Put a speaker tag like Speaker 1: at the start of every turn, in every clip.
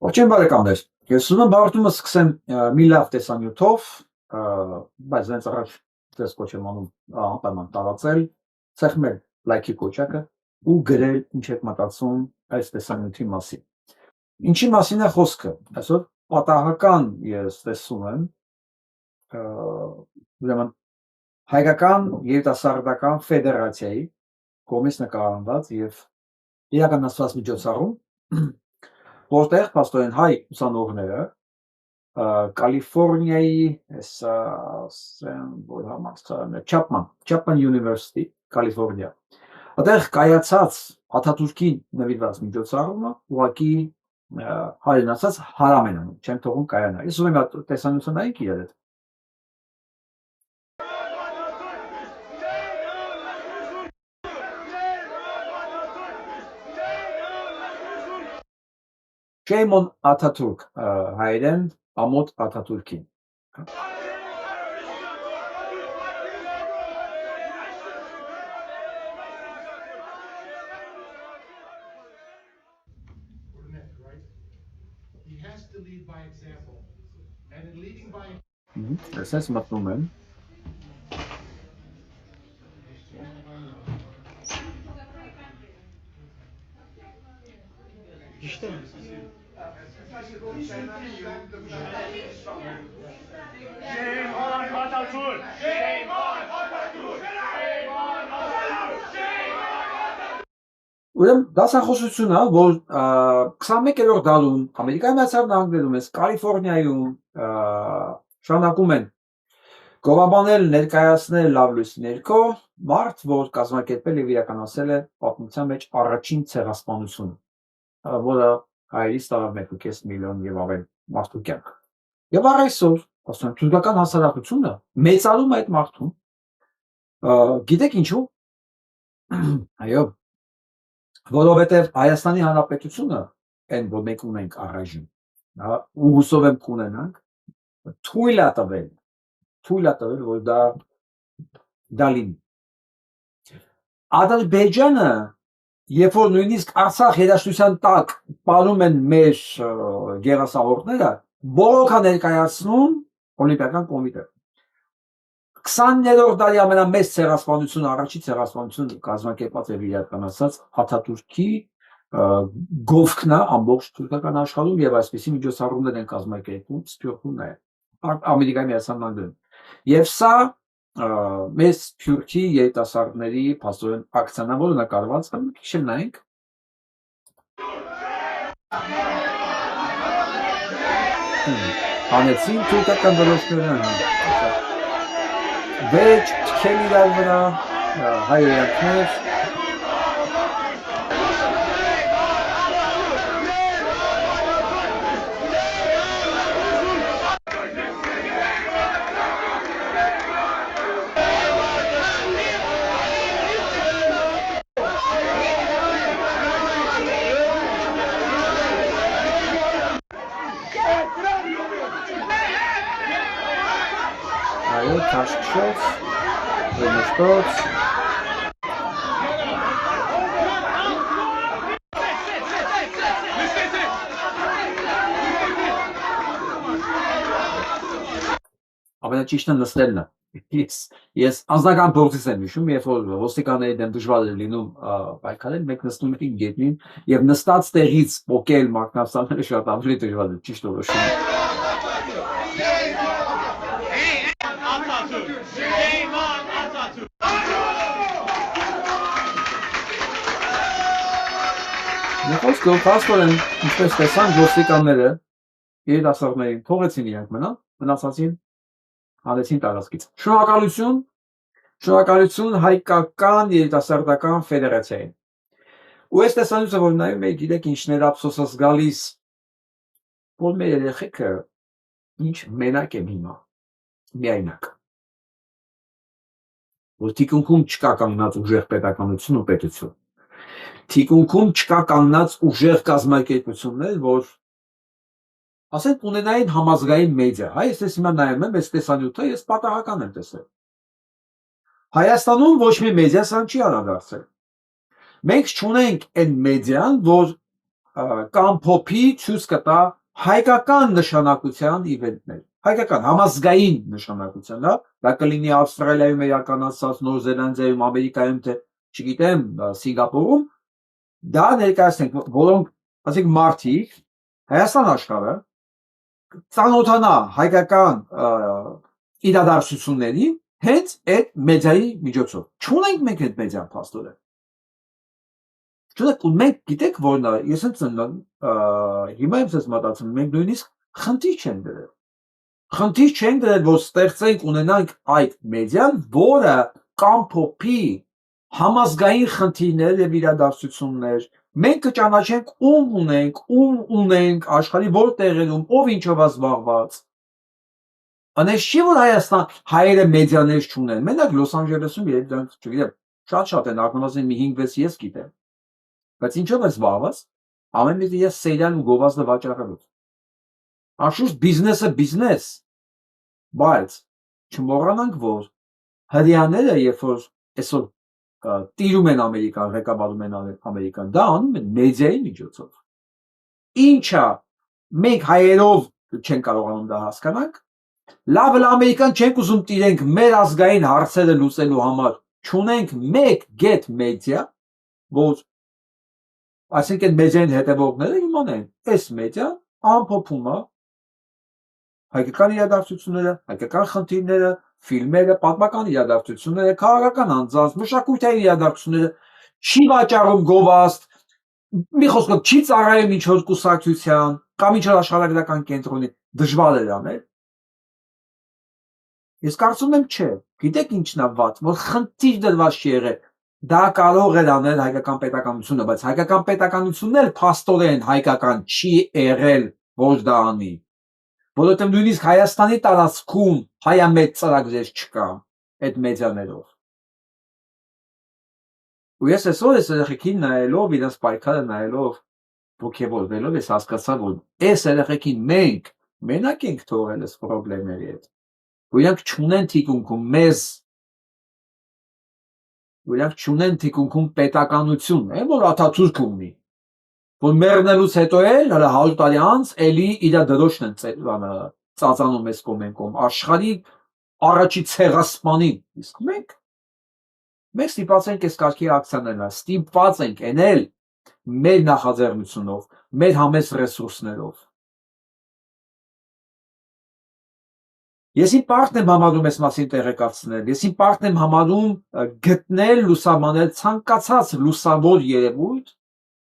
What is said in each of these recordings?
Speaker 1: Ողջույն բարեկամներ, ես ուզում եմ հաղորդումը սկսեմ մի լավ տեսանյութով, բայց հենց առաջ ձեզ կոչ եմ անում անպայման տարածել, ցեղմել լայքի կոճակը ու գրել ինչ եք մտածում այս տեսանյութի մասին։ Ինչի մասին է խոսքը, այսօր պատահական ես տեսում եմ ուրեմն հայկական երիտասարդական ֆեդերացիայի կողմից նկարահանված եւ իրականացված միջոցառում, որտեղ փաստորեն հայ ուսանողները Կալիֆոռնիայի Chapman University, Կալիֆոռնիա, այդտեղ կայացած Աթաթուրքին նվիրված միջոցառումը ուղղակի հայերեն ասած հարամ են անում, չեն թողում կայանա։ Ես ուզում եմ տեսանյութը նայեք իրար հետ։ Shame on Atatürk, հայերեն ամոթ Աթաթուրքին։ Այսպես մտնում եմ։
Speaker 2: Shame on Atatürk! Shame on Atatürk! Shame on Atatürk!
Speaker 1: Ուրեմն դասախոսությունը, որ 21-րդ դարում Ամերիկայի Միացյալ Նահանգներում, Կալիֆոռնիայում շարունակում են գովաբանել, ներկայացնել լավ լույսի ներքո մարդ, որ կազմակերպել եւ իրականացել է պատմության մեջ առաջին ցեղասպանությունը, որը հայերից տարավ 1.5 միլիոն եւ ավել մարդու կյանք։ Եվ առ այսօր, ասում եմ, թուրքական հասարակությունը մեծարում է այդ մարդուն։ Գիտեք ինչու՞։ Այո, որովհետև Հայաստանի Հանրապետությունը, այն որ մենք ունենք առայժմ, ու հուսով եմ կունենանք, թույլ է տվել, որ դա լինի։ Ադրբեջանը, երբ որ նույնիսկ Արցախ երաժշտության տակ պարում են մեր գերասահորդները, բողոք է ներկայացնում Օլիմպիական կոմիտե։ 20-րդ դարի ամենամեծ ցեղասպանությունը, առաջին ցեղասպանությունը կազմակերպված եւ իրականացած Աթաթուրքի գովքն է ամբողջ թուրքական աշխարհում եւ այսպիսի միջոցառումներ են կազմակերպում Սփյուռքում նաեւ Ամերիկայի Միացյալ Նահանգներում։ Եվ սա մեծ թուրքի երիտասարդների փաստորեն ակցիան է, որը նկարված է, քիչ նայենք։ Հանեցին թուրքական դրոշները, վեճ, թքել իրար վրա, հայերենքներ։ Այո, թաշկշոց, նստոց։ Ամենաճիշտը նստելն է։ Ես անձնական փորձից եմ հիշում, երբ որ ոստիկանների դեմ դժվար էր լինում պայքարել, մենք նստում էինք գետնին եւ նստած տեղից պոկել մակնաբսանները շատ ավելի դժվար էր, ճիշտ որոշում։ Խոսքը փաստորեն ինչպես տեսան ոստիկանները երիտասարդներին թողեցին իրանք մնացածին հանեցին տարածքից։ Շնորհակալություն հայկական երիտասարդական ֆեդերացիային։ Ու այս տեսանյութը որ նայում եք, գիտեք ինչներ ափսոսս գալիս, որ մեր երեխեքը ինչ մենակ են հիմա, միայնակ։ Որ թիկունքում չկա կանգնած ուժեղ պետականություն ու պետություն։ Թիկունքում չկա կանգնած ուժեղ կազմակերպություններ, որ ասենք ունենային համազգային մեդիա, հայ, ես հիմա նայում եմ այս տեսանյութը, ես պատահական եմ տեսել։ Հայաստանում ոչ մի մեդիա սան չի անդրադարձել։ Մենք չունենք այն մեդիան, որ կամ փոփի ցույց կտա հայկական նշանակության իվենտներ, հայկական համազգային նշանակության, հա, դա կլինի Ավստրալիայում իրականացած, Նոր Զելանդիայում, Ամերիկայում, թե չգիտեմ, Սինգապուրում, դա ներկայացնենք, որոնք, ասենք մարդիկ Հայաստան աշխարհը ծանոթանա հայկական իրադարձություններին հենց այդ մեդիայի միջոցով։ Չունենք մենք այդ մեդիան փաստորեն։ Չունենք, ու մենք գիտեք որն է, ես հիմա եմ ես մտածում, մենք նույնիսկ խնդիր չենք դրել։ Խնդիր չենք դրել, որ ստեղծենք ունենանք այդ մեդիան, որը կամփոփի համազգային խնդիրներ եւ իրադարձություններ, մենք կճանաչենք ում ունենք աշխարհի որ տեղերում, ով ինչով է զբաղված։ Անես չի որ Հայաստան հայերը մեդիաներ չունեն, մենակ Լոս Անջելեսում երբ դրանք չգիտեմ, շատ են, առնվազն մի 5-6 ես գիտեմ։ Բայց ինչով է զբաղված, ամեն մի ես սերիալ ու գովազդը վաճառելով։ Անշուշտ բիզնեսը բիզնես, բայց չմոռանանք, որ հրեաները, երբ որ այսօր տիրում են Ամերիկան, ղեկավարում են Ամերիկան, դա անում են մեդիայի միջոցով։ Ինչա մենք հայերով չենք կարողանում դա հասկանանք, լավ Ամերիկան չենք ուզում տիրենք մեր ազգային հարցերը լուծելու համար, չունենք մեկ get մեդիա, որ այսինքն մեդիային հետևողները իմանեն, այս մեդիան ամփոփում է հայկական իրադարձությունները, հայկական խնդիրները, ֆիլմերը, պատմական իրադարձությունները, քաղաքական անձանց, մշակութային իրադարձությունները, չի վաճառում գովազդ, մի խոսքով չի ծառայում ինչ-որ կուսակցության կամ ինչ-որ աշխարհագրական կենտրոնի, դժվար է անել։ Ես կարծում եմ չէ, գիտեք ինչն է վատ, որ խնդիր դրված չի եղել, դա կարող է անել հայկական պետականությունը, բայց հայկական պետականությունն էլ փաստորեն հայկական չի եղել, որ դա անի, որովհետև նույնիսկ Հայաստանի տարածքում հայամետ ծրագրեր չկա այդ մեդիաներով։ Ու ես այսօր այս երեխեքին նայելով, իրենց պայքարը նայելով, ոգևորվելով, ես հասկացա, որ այս երեխեքին մենք մենակ ենք թողել այս խնդիրների հետ։ Ու իրանք չունեն թիկունքում մեզ, ու իրանք չունեն թիկունքում պետականություն, այն որ Աթաթուրք ունի, որ մեռնելուց հետո էլ, հələ 100 տարի անց, էլի իր դրոշն են ծածանում այս կոմենկոմ, աշխարհի առաջի ցեղասպանին, իսկ մենք ստիպված ենք այս կարգի ակցիաներն, ստիպված ենք էնել մեր նախաձեռնությունով, մեր համեստ ռեսուրսներով։ Ես իմ պարտն եմ համարում այս մասին տեղեկացնել, ես իմ պարտն եմ համարում գտնել, լուսամանել ցանկացած լուսավոր երևույթ,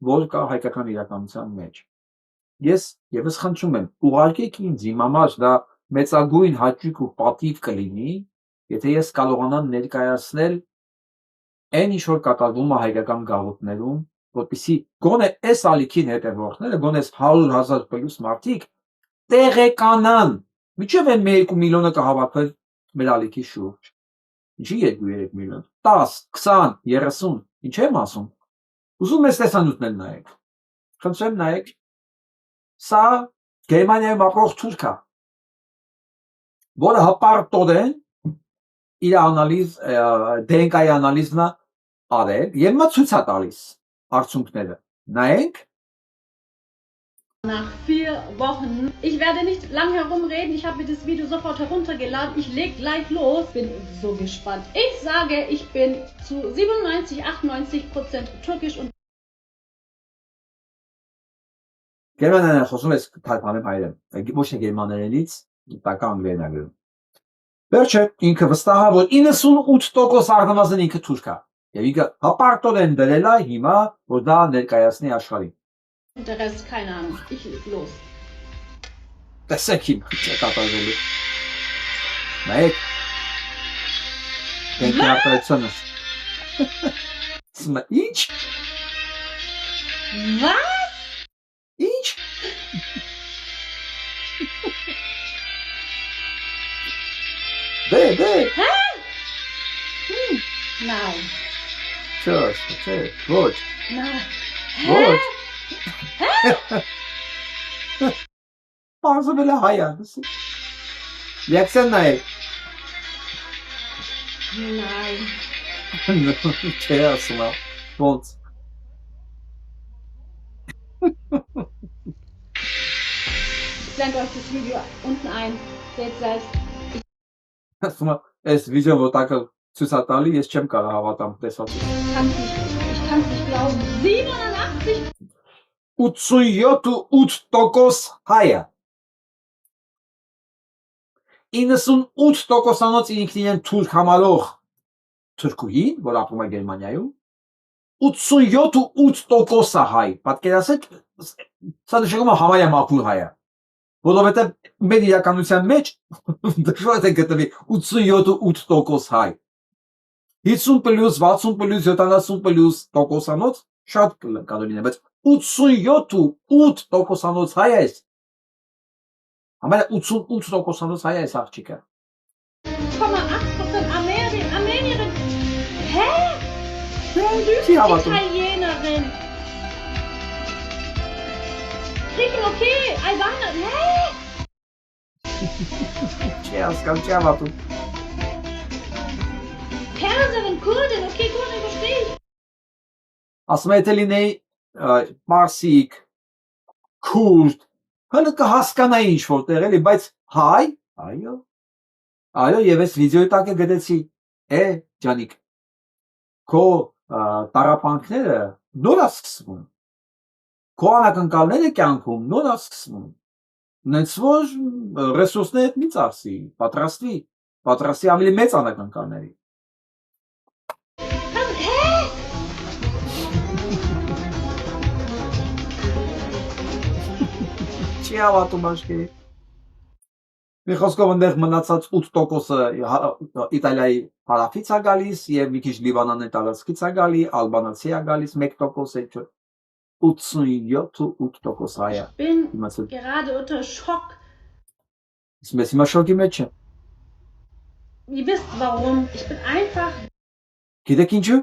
Speaker 1: որ կա հայկական իրականության մեջ։ Ես եւս խնդրում եմ, ուղարկեք ինձ, իմ համար դա մեծագույն հաճույք ու պատիվ կլինի, եթե ես կարողանամ ներկայացնել այն ինչ որ կատարվում է հայկական գաղութներում, որպեսզի գոնե այս ալիքին հետևողները, գոնե 100,000 պլյուս մարդիկ տեղեկանան, միջև են 1-2 միլիոնը կհավաքվել մեր ալիքի շուրջ։ Ինչի 2-3 միլիոն, 10, 20, 30, ինչ եմ ասում։ Ուզում ես տեսանյութներ նայեք։ Խնդրեմ նայեք։ Սա Գերմանիայում ապրող թուրք է, որը հպարտորեն իր անալիզ, DNK-ի անալիզն արել եւ մա ցույց է տալիս արդյունքները։ Նայենք։
Speaker 3: Nach 4 Wochen. Ich werde nicht lang herumreden. Ich habe mir das Video sofort heruntergeladen. Ich leg gleich los. Bin so gespannt. Ich sage, ich bin zu 97-98% türkisch und
Speaker 1: Գերմանիան խոսում ես թարգմանեմ հայերեն։ Ոչ թե գերմաներենից, տակա անգլերեն ագրում։ Վերջը ինքը վստահ է, որ 98% առնվազն ինքը թուրք է։ Եվ ինքը հպարտորեն դրել է հիմա, որ դա ներկայացնի աշխարհին։
Speaker 3: der Rest keine Ahnung. Ich leg los.
Speaker 1: Տեսեք իմ կատարվելու։ Նայեք։ Դեկլարացիոնը։ Սմա ինչ։
Speaker 3: Was?
Speaker 1: Ինչ։ Դե։
Speaker 3: Hä? Nein.
Speaker 1: Ոչ։
Speaker 3: Nein.
Speaker 1: Ոչ։ Պարզը վելա հայա։ Լեքսեն նայեք։
Speaker 3: Nein.
Speaker 1: Չէ ասում է։ Ոնց։
Speaker 3: Ich blende euch das Video unten ein. Seht selbst.
Speaker 1: Ասում է, այս վիդեոն որ տակը ցույց է տալի, ես չեմ կարող հավատամ տեսածը։
Speaker 3: Ich kann's nicht glauben. 87.
Speaker 1: 87% հայը։ 98%-անոց ինքնին են թուրք համալող թուրքուհին, որ ապրում է Գերմանիայում, 87% հայ։ Պատկերացեք, սա նշանակում է համարյա մաքուր հայը։ Որովհետև մեր իրականության մեջ դժվար է գտնվի 87% հայ։ 50+, 60+, 70+% շատ կլինի, բայց 87.8%-անոց հայ է։ Համարյա 88%-անոց հայ է այս աղջիկը։
Speaker 3: 8% Armenierin. Hä?
Speaker 1: Չի հավատում։
Speaker 3: Italienerin. Griechen, okay. Albaner. Hä?
Speaker 1: Չի հասկանում, չի հավատում։
Speaker 3: Perserin, Kurdin. Okay, Kurdin verstehe ich.
Speaker 1: Ասում է եթե լինեի մարսիկ, քուրդ, հենց կհասկանայի ինչ որտեղ էլի, բայց հայ, այո։ Այո, եւ այս վիդեոյի տակ է գտեցի, ջանիկ, քո տարապանքները նոր է սկսվում։ Քո անակնկալները կյանքում նոր է սկսվում։ Նենց որ ռեսուրսները մի ծախսի, պատրաստի ավելի մեծ անակնկալների։
Speaker 3: Hä?
Speaker 1: Չի հավատում աշկերի։ Մի խոսքով այնտեղ մնացած 8%-ը Իտալիայի հարավից է գալիս եւ մի քիչ Լիբանանի տարածքից է գալի, Ալբանացի է գալիս 1%, 87.8% հայը։
Speaker 3: Ich bin
Speaker 1: Իմացել։
Speaker 3: gerade unter Schock.
Speaker 1: Ես հիմա շոկի մեջ եմ։
Speaker 3: Ihr wisst warum. Ich bin einfach
Speaker 1: Գիտեք ինչու։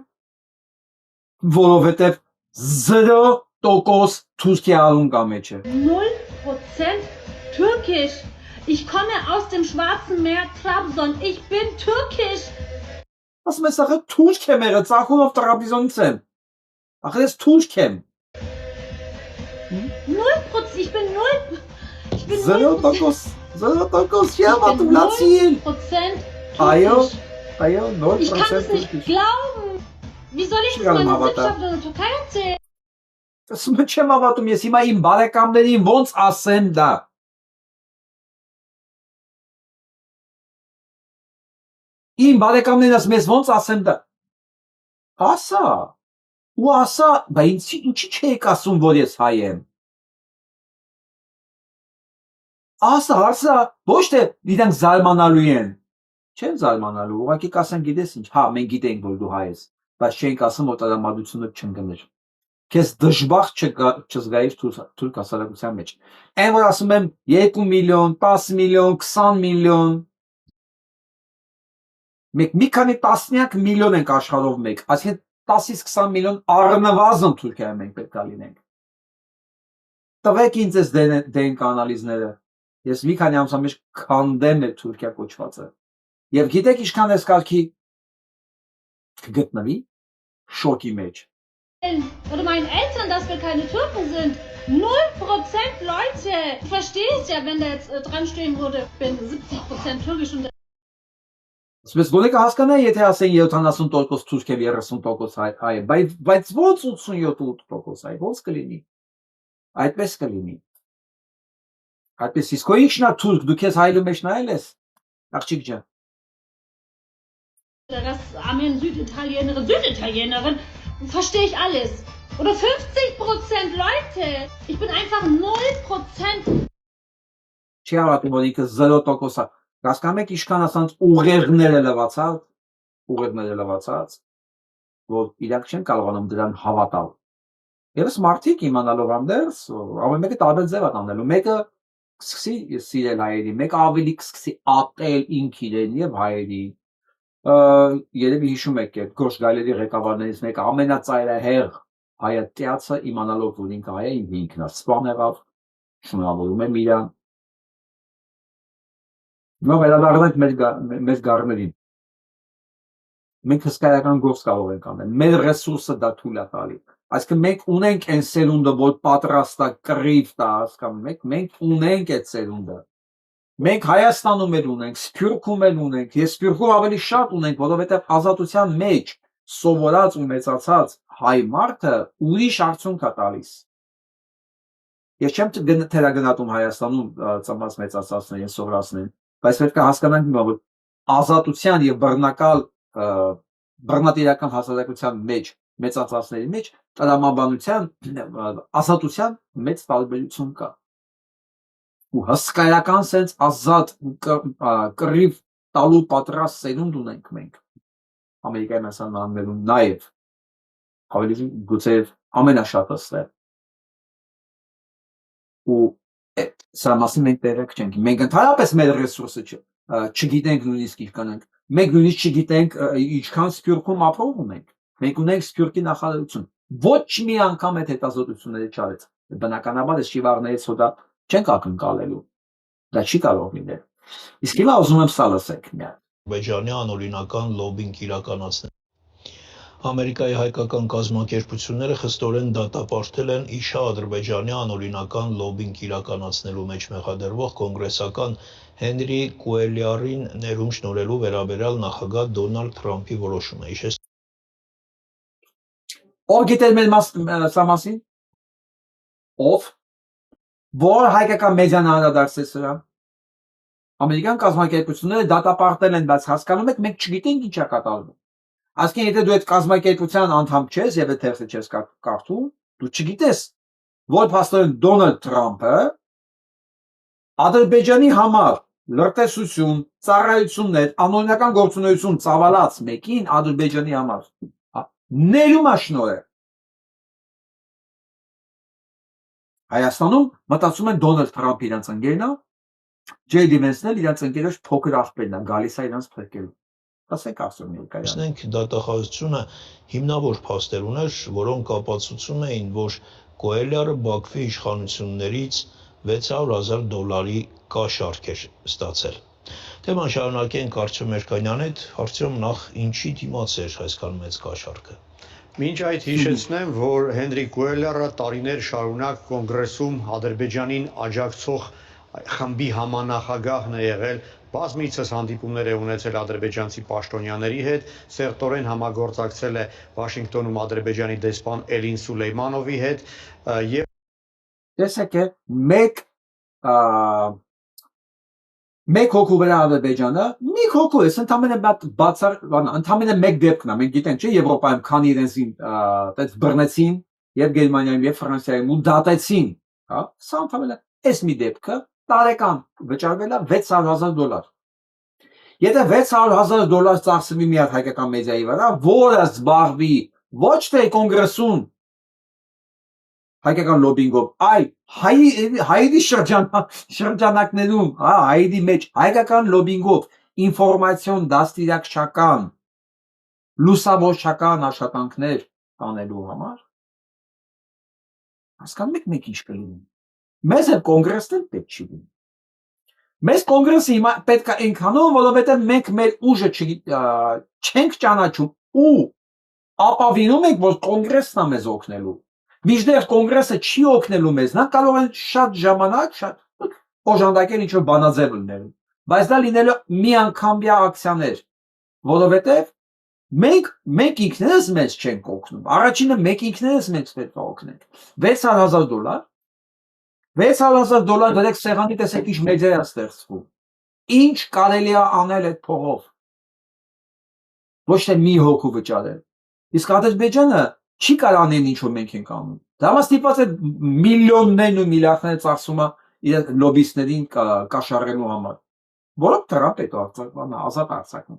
Speaker 1: Որովհետեւ 0% Թուրքիայում կա մեջը։
Speaker 3: 0% türkisch. Ich komme aus dem Schwarzen Meer, Trabzon. Ich bin türkisch.
Speaker 1: Ասում ես ախր թուրք եմ եղել, Ծախունով Տրաբզոնից եմ։ Ախր ես թուրք եմ։
Speaker 3: 0%. Ich bin 0. Ich bin
Speaker 1: 0%, 0% չի հավատում, լացիել։
Speaker 3: 0%
Speaker 1: Այո,
Speaker 3: türkisch.
Speaker 1: այո,
Speaker 3: Ich kann es
Speaker 1: 0%
Speaker 3: nicht glauben. Wie soll ich das
Speaker 1: Schau
Speaker 3: meiner
Speaker 1: mal, warte.
Speaker 3: Sippschaft in der Türkei erzählen?
Speaker 1: Ասում եմ չեմ հավատում, ես հիմա իմ բարեկամներին ոնց ասեմ դա։ Իմ բարեկամներին ասում ես ոնց ասեմ դա։ Ասա։ Ու ասա, բա ինչի չեք ասում, որ ես հայ եմ։ Ասա, հարցա, ոչ թե իրանք զարմանալու են։ Չեն զարմանալու, ուղղակի կասեն գիտես ինչ, հա, մենք գիտենք, որ դու հայ ես, բայց չենք ասում, որ տրամադրությունը չընկներ։ Քեզ դժբախ չզգայիր թուրք հասարակության մեջ։ Այն որ ասում եմ 2 միլիոն, 10 միլիոն, 20 միլիոն, մենք մի քանի տասնյակ միլիոն ենք աշխարհով մեկ, այսինքն 10-ից 20 միլիոն առնվազն Թուրքիայում մենք պետք է լինենք։ Տվեք ինձ այս DNK անալիզները։ Ես մի քանի ամսվա մեջ քանդեմ է Թուրքիա կոչվածը։ Եվ գիտեք ինչքան էս կարգի կգտնվի շոկի մեջ։
Speaker 3: Oder meinen Eltern, dass wir keine Türken sind. 0% Leute. Ich verstehe es ja, wenn da jetzt dran stehen würde, ich bin 70% türkisch und
Speaker 1: Սպես գոնե կհասկանայի, եթե ասեն 70% թուրք եւ 30% հայ, բայց ո՞նց 87% հայ, ո՞նց կլինի։ Այդպես կլինի։ Այդպես իսկ ինչն է թուրք, դու քեզ հայլու մեջ նայել ես։ Աղջիկ ջան։
Speaker 3: der Rest Armeen, Süditalienerin, verstehe ich alles. Oder 50% Leute. Ich bin einfach 0%.
Speaker 1: Չի հավատում, որ ինքը 0% է։ Հասկանում եք ինչքան ասած ուղեղները լվացած, որ իրանք չեն կարողանում դրան հավատալ։ Եվս մարդիկ իմանալով անդերս, ամեն մեկը տարբեր ձև է տանելու։ Մեկը սկսի սիրել հայերի, մեկը ավելի կսկսի ատել ինք իրեն եւ հայերի։ Երևի հիշում եք այդ Գորշ գայլերի ղեկավարներից մեկը ամենածայրահեղ հայատյացը իմանալով որ ինքը հայ է, ինքն է սպան եղավ, շնորհավորում եմ իրան։ Հիմա վերադառնանք մեր գառներին։ Մենք հսկայական գործ կարող ենք անել։ Մեր ռեսուրսը դա թույլ է տալի։ Այսինքն մենք ունենք այն սերունդը, որ պատրաստ է կռիվ տա, հասկանում եք, մենք ունենք այդ սերունդը։ Մենք Հայաստանում էլ ունենք, Սփյուռքում էլ ունենք, ես Սփյուռքում ավելի շատ ունենք, որովհետև ազատության մեջ սովորած ու մեծացած հայ մարդը ուրիշ արդյունք է տալիս։ Ես չեմ թերագնահատում Հայաստանում ծնված մեծացածներին, ես սովորածներին, բայց պետք է հասկանանք, որ ազատության եւ բռնատիրական հասարակության մեջ մեծացածների մեջ տրամաբանության ազատության մեծ տարբերություն կա։ Ու հսկայական sense ազատ կռիվ տալու պատրաստ սերունդ ունենք մենք Ամերիկայի Միացյալ Նահանգներում նաև ավելի գուցե ամենաշատը ստե ու սա մասին մենք տեղեկ չենք մենք ընդհանրապես մեր ռեսուրսը չգիտենք նույնիսկ իր կանենք մենք նույնիսկ չգիտենք ինչքան Սփյուռքում ապրող ունենք մենք ունենք Սփյուռքի նախարարություն ոչ մի անգամ այդ հետազոտությունները չարեց բնականաբար այս շիվառներից հոդա չենք ակնկալելու դա չի կարող լինել իսկ հիմա ուզում եմ սա լսեք
Speaker 4: Ադրբեջանի անօրինական լոբինգ իրականացնել Ամերիկայի հայկական կազմակերպությունները խստորեն դատապարտել են իշա Ադրբեջանի անօրինական լոբինգ իրականացնելու մեջ մեղադրվող կոնգրեսական Հենրի Կուելյարին ներում շնորհելու վերաբերյալ նախագահ Դոնալդ Թրամփի որոշումը։
Speaker 1: Ով գիտեր մեր սա մասին ով որ հայկական մեդիան անդրադարձեց սրան ամերիկյան կազմակերպությունները դատապարտել են բայց հասկանում եք մենք չգիտենք ինչ է կատարվում Այսինքն եթե դու այդ կազմակերպության անդամ չես եւ այդ թերթը չես կարդում, դու չգիտես, որ փաստորեն Դոնալդ Թրամփը Ադրբեջանի համար լրտեսություն, ծառայություններ, անօրինական գործունեություն ծավալած մեկին Ադրբեջանի համար ներում է շնորհել։ Հայաստանում մտածում են Դոնալդ Թրամփը իրենց ընկերն է, Ջեյ Վենսն էլ իրենց ընկերոջ փոքր աղբերն է, գալիս է իրենց փրկելու։ Ասենք ասում Միրկայանը։
Speaker 4: Տեսնենք դատախազությունը հիմնավոր փաստեր ուներ, որոնք ապացուցում էին, որ Կոելյարը Բաքվի իշխանություններից $600,000 կաշառք էր ստացել։ Թեման շարունակենք Արտյոմ Երկանյանի հետ, Արտյոմ նախ ինչի դիմաց էր այսքան մեծ կաշառքը։
Speaker 5: Մինչ այդ հիշեցնեմ, որ Հենրի Կուելյարը տարիներ շարունակ կոնգրեսում Ադրբեջանին աջակցող խմբի համանախագահն է եղել, բազմիցս հանդիպումներ է ունեցել ադրբեջանցի պաշտոնյաների հետ, սերտորեն համագործակցել է Վաշինգտոնում Ադրբեջանի դեսպան Էլին Սուլեյմանովի հետ եւ
Speaker 1: տեսեք մեկ հոգու վրա Ադրբեջանը մի հոգու է, ընդամենը մեկ դեպքն է, մենք գիտենք չէ Եվրոպայում քանի իրենցին այդպես բռնեցին եւ Գերմանիայում եւ Ֆրանսիայում ու դատեցին, հա, սա ընդամենը այս մի դեպքը տարեկան վճարվել է $600,000 Եթե $600,000 ծախսվի մի հատ հայկական մեդիայի վրա, որը զբաղվի ոչ թե կոնգրեսում հայկական լոբինգով, այլ հայերի շրջանակներում, հայերի մեջ հայկական լոբինգով ինֆորմացիոն դաստիարակչական լուսավորչական աշխատանքներ անելու համար հասկանում եք մենք ինչ կլինի մեզ էլ կոնգրեսն էլ պետք չի լինի մեզ կոնգրեսը հիմա պետք է այնքանով որովհետև մենք մեր ուժը չենք ճանաչում ու ապավինում ենք որ կոնգրեսն է մեզ օգնելու Միջդեռ կոնգրեսը չի օգնելու մեզ, նա կարող է շատ ժամանակ, շատ օժանդակել ինչ-որ բանաձև լինելու, բայց դա լինելու միանգամյա ակցիաներ, որովհետև մենք ինքներս մեզ չենք օգնում, առաջինը մենք ինքներս մեզ պետք է օգնենք, $600,000, $600,000 դրեք սեղանի տեսեք ինչ մեդիա է ստեղծվում, ինչ կարելի է անել այդ փողով, ոչ թե մի հոգու վճարել, իսկ Ադրբեջանը չի կարող անել ինչ որ մենք ենք անում։ Դա ստիպված է միլիոններն ու միլիարդներ ծախսում է իր լոբիստներին կաշառելու համար։ Որոնք Թրամփը այդ ազատ արձակում։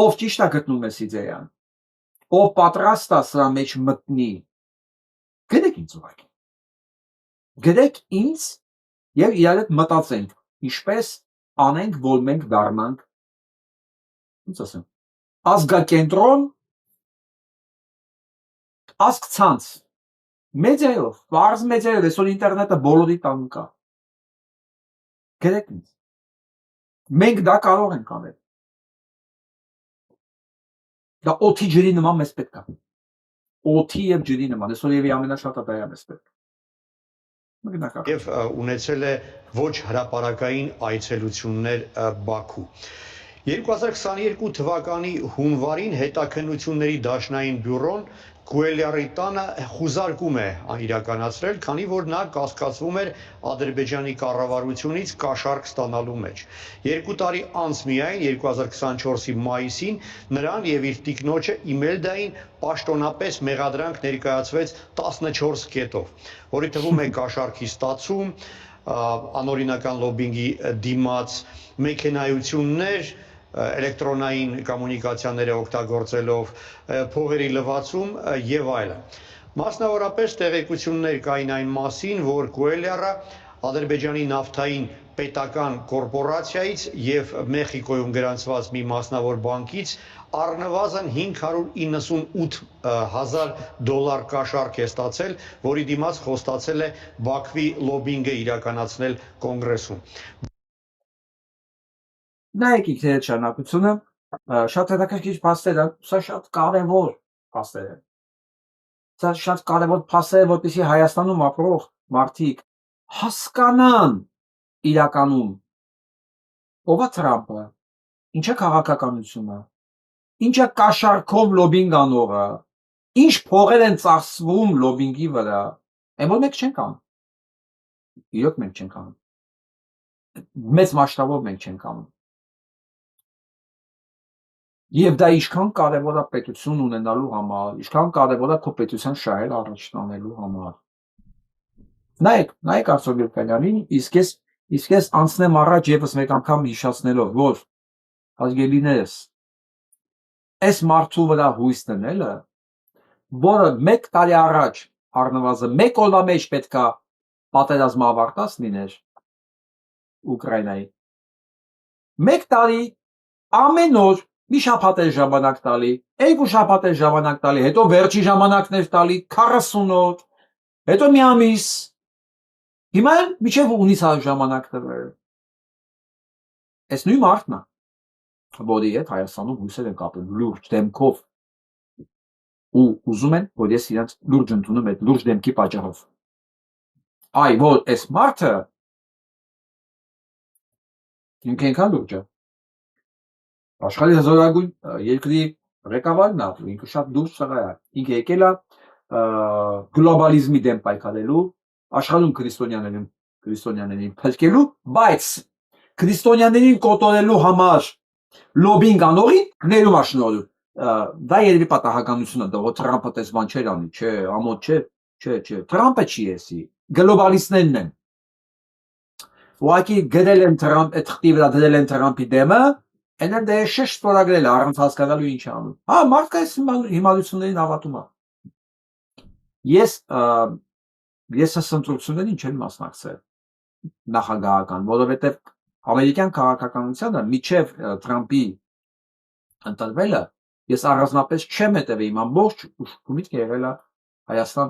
Speaker 1: Ով ճիշտ է գտնում այս իդեան։ Ով պատրաստ է սրա մեջ մտնի։ Գնեք ինձ ուղղակի։ Գնեք ինձ եւ իրար հետ մտածենք, ինչպես անենք, որ մենք դառնանք ոնց ասեմ, ազգակենտրոն Ask ցանց մեդիայով, բարձ մեդիայով, այսօր ինտերնետը բոլորի տանում կա։ Գրեք ինձ։ Մենք դա կարող ենք անել։ Դա օդի ջրի նման մեզ պետք է։ օդի եւ ջրի նման։ Այսօր եւի ամենաշատը դա է այստեղ։ Մգնակա։
Speaker 5: Եվ ունեցել է ոչ հրապարակային այցելություններ Բաքու։ 2022 թվականի հունվարին հետաքննությունների դաշնային բյուրոն Գուելյարի տանը խուզարկում է իրականացրել, քանի որ նա կասկածվում էր Ադրբեջանի կառավարությունից կաշառք ստանալու մեջ։ 2 տարի անց միայն 2024-ի մայիսին նրան եւ իր տիկնոջը Իմելդային պաշտոնապես մեղադրանք ներկայացվեց 14 կետով, որի թվում է կաշառքի ստացում, անօրինական լոբինգի դիմաց, մեքենայություններ, էլեկտրոնային կոմունիկացիաները օգտագործելով, փողերի լվացում եւ այլն։ Մասնավորապես տեղեկություններ կային այն մասին, որ Գուելյարը Ադրբեջանի նավթային պետական կորպորացիայից եւ Մեխիկոյում գրանցված մի մասնավոր բանկից առնվազն $598,000 կաշառք է ստացել, որի դիմաց խոստացել է Բաքվի լոբինգը իրականացնել կոնգրեսում։
Speaker 1: Նայեք ինքն այդ շարունակությունը, շատ հետաքրքիր փաստեր է, սա շատ կարևոր փաստեր են։ Սա շատ կարևոր փաստեր է, որպեսզի Հայաստանում ապրող մարդիկ հասկանան իրականում ով է Թրամփը, ինչ է քաղաքականությունը, ինչ է կաշառքով լոբինգ անողը, ինչ փողեր են ծախսվում լոբինգի վրա, այն որ մենք չենք անում։ Իրոք մենք չենք անում։ Մեծ մասշտաբով մենք չենք անում։ Եվ դա ինչքան կարևոր է պետություն ունենալու համար, ինչքան կարևոր է քո պետության շահերը առաջ տանելու համար։ Նայեք Արծո Գրիգորյանին, իսկ ես անցնեմ առաջ եւս մեկ անգամ հիշացնելով, որ ազգելիներս այս մարդու վրա հույս դնելը, որը 1 տարի առաջ առնվազն 1 օրվա մեջ պետքա պատերազմը ավարտած լիներ Ուկրաինայի։ 1 տարի ամեն օր մի շաբաթ է ժամանակ տալի, 2 շաբաթ է ժամանակ տալի, հետո վերջի ժամանակներ տալի 40 օր, հետո մի ամիս։ Հիմա միջև ունիս ժամանակ տվել։ Այս նույն մարդն է, որի հետ Հայաստանում հույսեր են կապել լուրջ դեմքով ու ուզում են, որ ես իրենց լուրջ ընդունում այդ լուրջ դեմքի պատճառով։ Այ որ այս մարդը ինքն լուրջ է։ Աշխարհի հզորագույն երկրի ղեկավարն է, ինքը շատ դուրս ծղա է։ Ինքը եկել է գլոբալիզմի դեմ պայքարելու, աշխարհում քրիստոնյաներին փրկելու, բայց քրիստոնյաներին կոտորելու համար լոբինգ անողին ներում աշնորհում։ Դա երևի պատահականություն է, դա որ Թրամփը տես բան չէր անի, չէ, ամոթ չէ, Թրամփը չի էսի, գլոբալիստներն են։ Ուղղակի գրել են Թրամփ, այդ խտի վրա դրել են Թրամփի դեմը, այնը դե շեշտ ստորագրել է առանց հասկանալու ինչ է անում։ Հա, մարդկա այս հիմարություններին հավատում է։ Ես այս ընտրություններին չեմ մասնակցել նախագահական, որովհետև ամերիկյան քաղաքականությանը միջև Թրամփի ընտրվելը ես առանձնապես չեմ հետևել, իմ ամբողջ ուշքումից եղել է Հայաստան։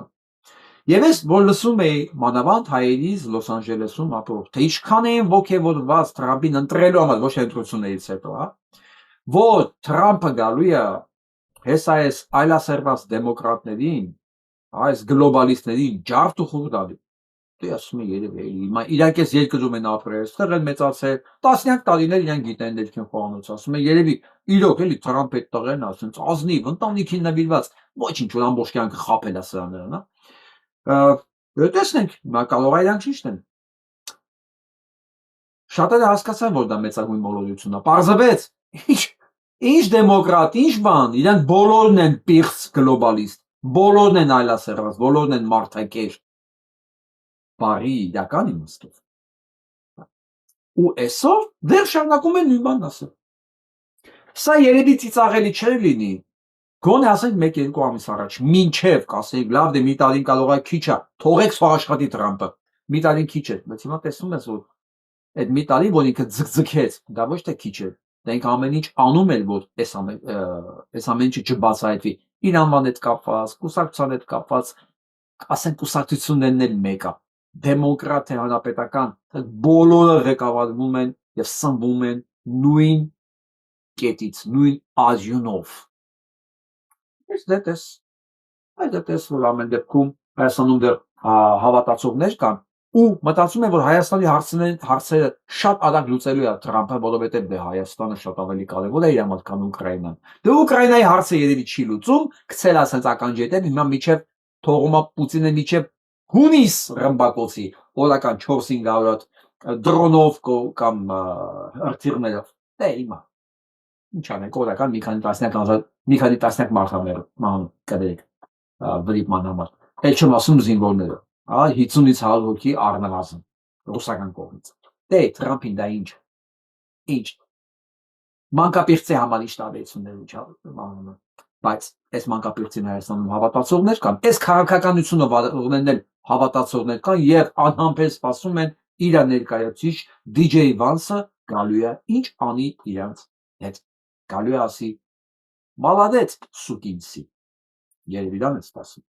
Speaker 1: Եվ ես որ լսում էի մանավանդ հայերից Լոս Անջելեսում ապրող, թե ինչքան էին ոգևորված Թրամփին ընտրելու համար, ոչ թե ընտրություններից հետո, հա, որ Թրամփը գալու է հեսա այս այլասերված դեմոկրատներին, այս գլոբալիստներին ջարդ ու խուր տալի։ Դե ասում եմ երևի իրանք էս երկրում են ապրել, ստեղ են մեծացել, տասնյակ տարիներ իրանք գիտեն ներքին խոհանոց, ասում եմ երևի իրոք էլի Թրամփ այդ տղեն ասենց ազնիվ, ընտանիքին նվիրված, ոչինչ որ ամբողջ կյանքը խաբել է սրաներն, հա։ Տեսնենք, կարող է իրանք ճիշտ են։ Շատերը հասկացան, որ դա մեծագույն մոլորություն է։ Պարզվեց, ինչ դեմոկրատ, ինչ բան, իրանք բոլորն են պիղծ գլոբալիստ, բոլորն են այլասերված, բոլորն են մարդակեր։ Բարի իրական իմաստով։ Ու այսօր դեռ շարունակում են նույն բանն ասել։ Սա երևի ծիծաղելի չէր լինի, գոնե ասենք 1-2 ամիս առաջ, մինչև կասեիք, լավ դե մի տարին կարող է քիչ է, թողեք սողաշխատի Թրամփը, մի տարին քիչ է, բայց հիմա տեսնում ես, որ այդ մի տարի, որ ինքը ձգձգեց, դա ոչ թե քիչ է, դա ինքը ամեն ինչ անում էր, որ այս ամեն ինչը չբացահայտվի, իր անվան հետ կապված, կուսակցության հետ կապված, ասենք կուսակցություններն էլ մեկ է, դեմոկրատ թե հանրապետական, բոլորը ղեկավարվում են եւ սնվում են նույն կետից, նույն արյունով։ Դե տես Այդ է տեսնում, որ ամեն դեպքում Հայաստանում դեռ հավատացողներ կան ու մտածում են, որ Հայաստանի հարցերը շատ արագ լուծելու է Թրամփը, որովհետև դե Հայաստանը շատ ավելի կարևոր է իր համար, քան Ուկրաինան։ Դե Ուկրաինայի հարցը երևի չի լուծում, գցել ասած ականջետեն, հիմա միջև թողումա Պուտինը միջև հունիս ռմբակոծի օրական 4-500 դրոնով կամ հրթիռներով։ Դե հիմա ինչ անենք, օրական մի քանի տասնյակ մարդաներ ման կդեք վրիպման համար։ Էլ չեմ ասում զինվորները, 50-ից 100 հոգի առնվազն ռուսական կողմից։ Դե Թրամփին դա ինչ մանկապիղծի համար ինչ տարբերություններ ունի, բայց այս մանկապիղծին Հայաստանում հավատացողներ կան, այս քաղաքականությունը վարողներն էլ հավատացողներ կան եւ անհամբեր սպասում են իր ներկայացուցիչ DJ Vance գալու է ինչ անի իրանց հետ, գալու է ասի մալադեց սուկինսի, երևի դա է սպասում։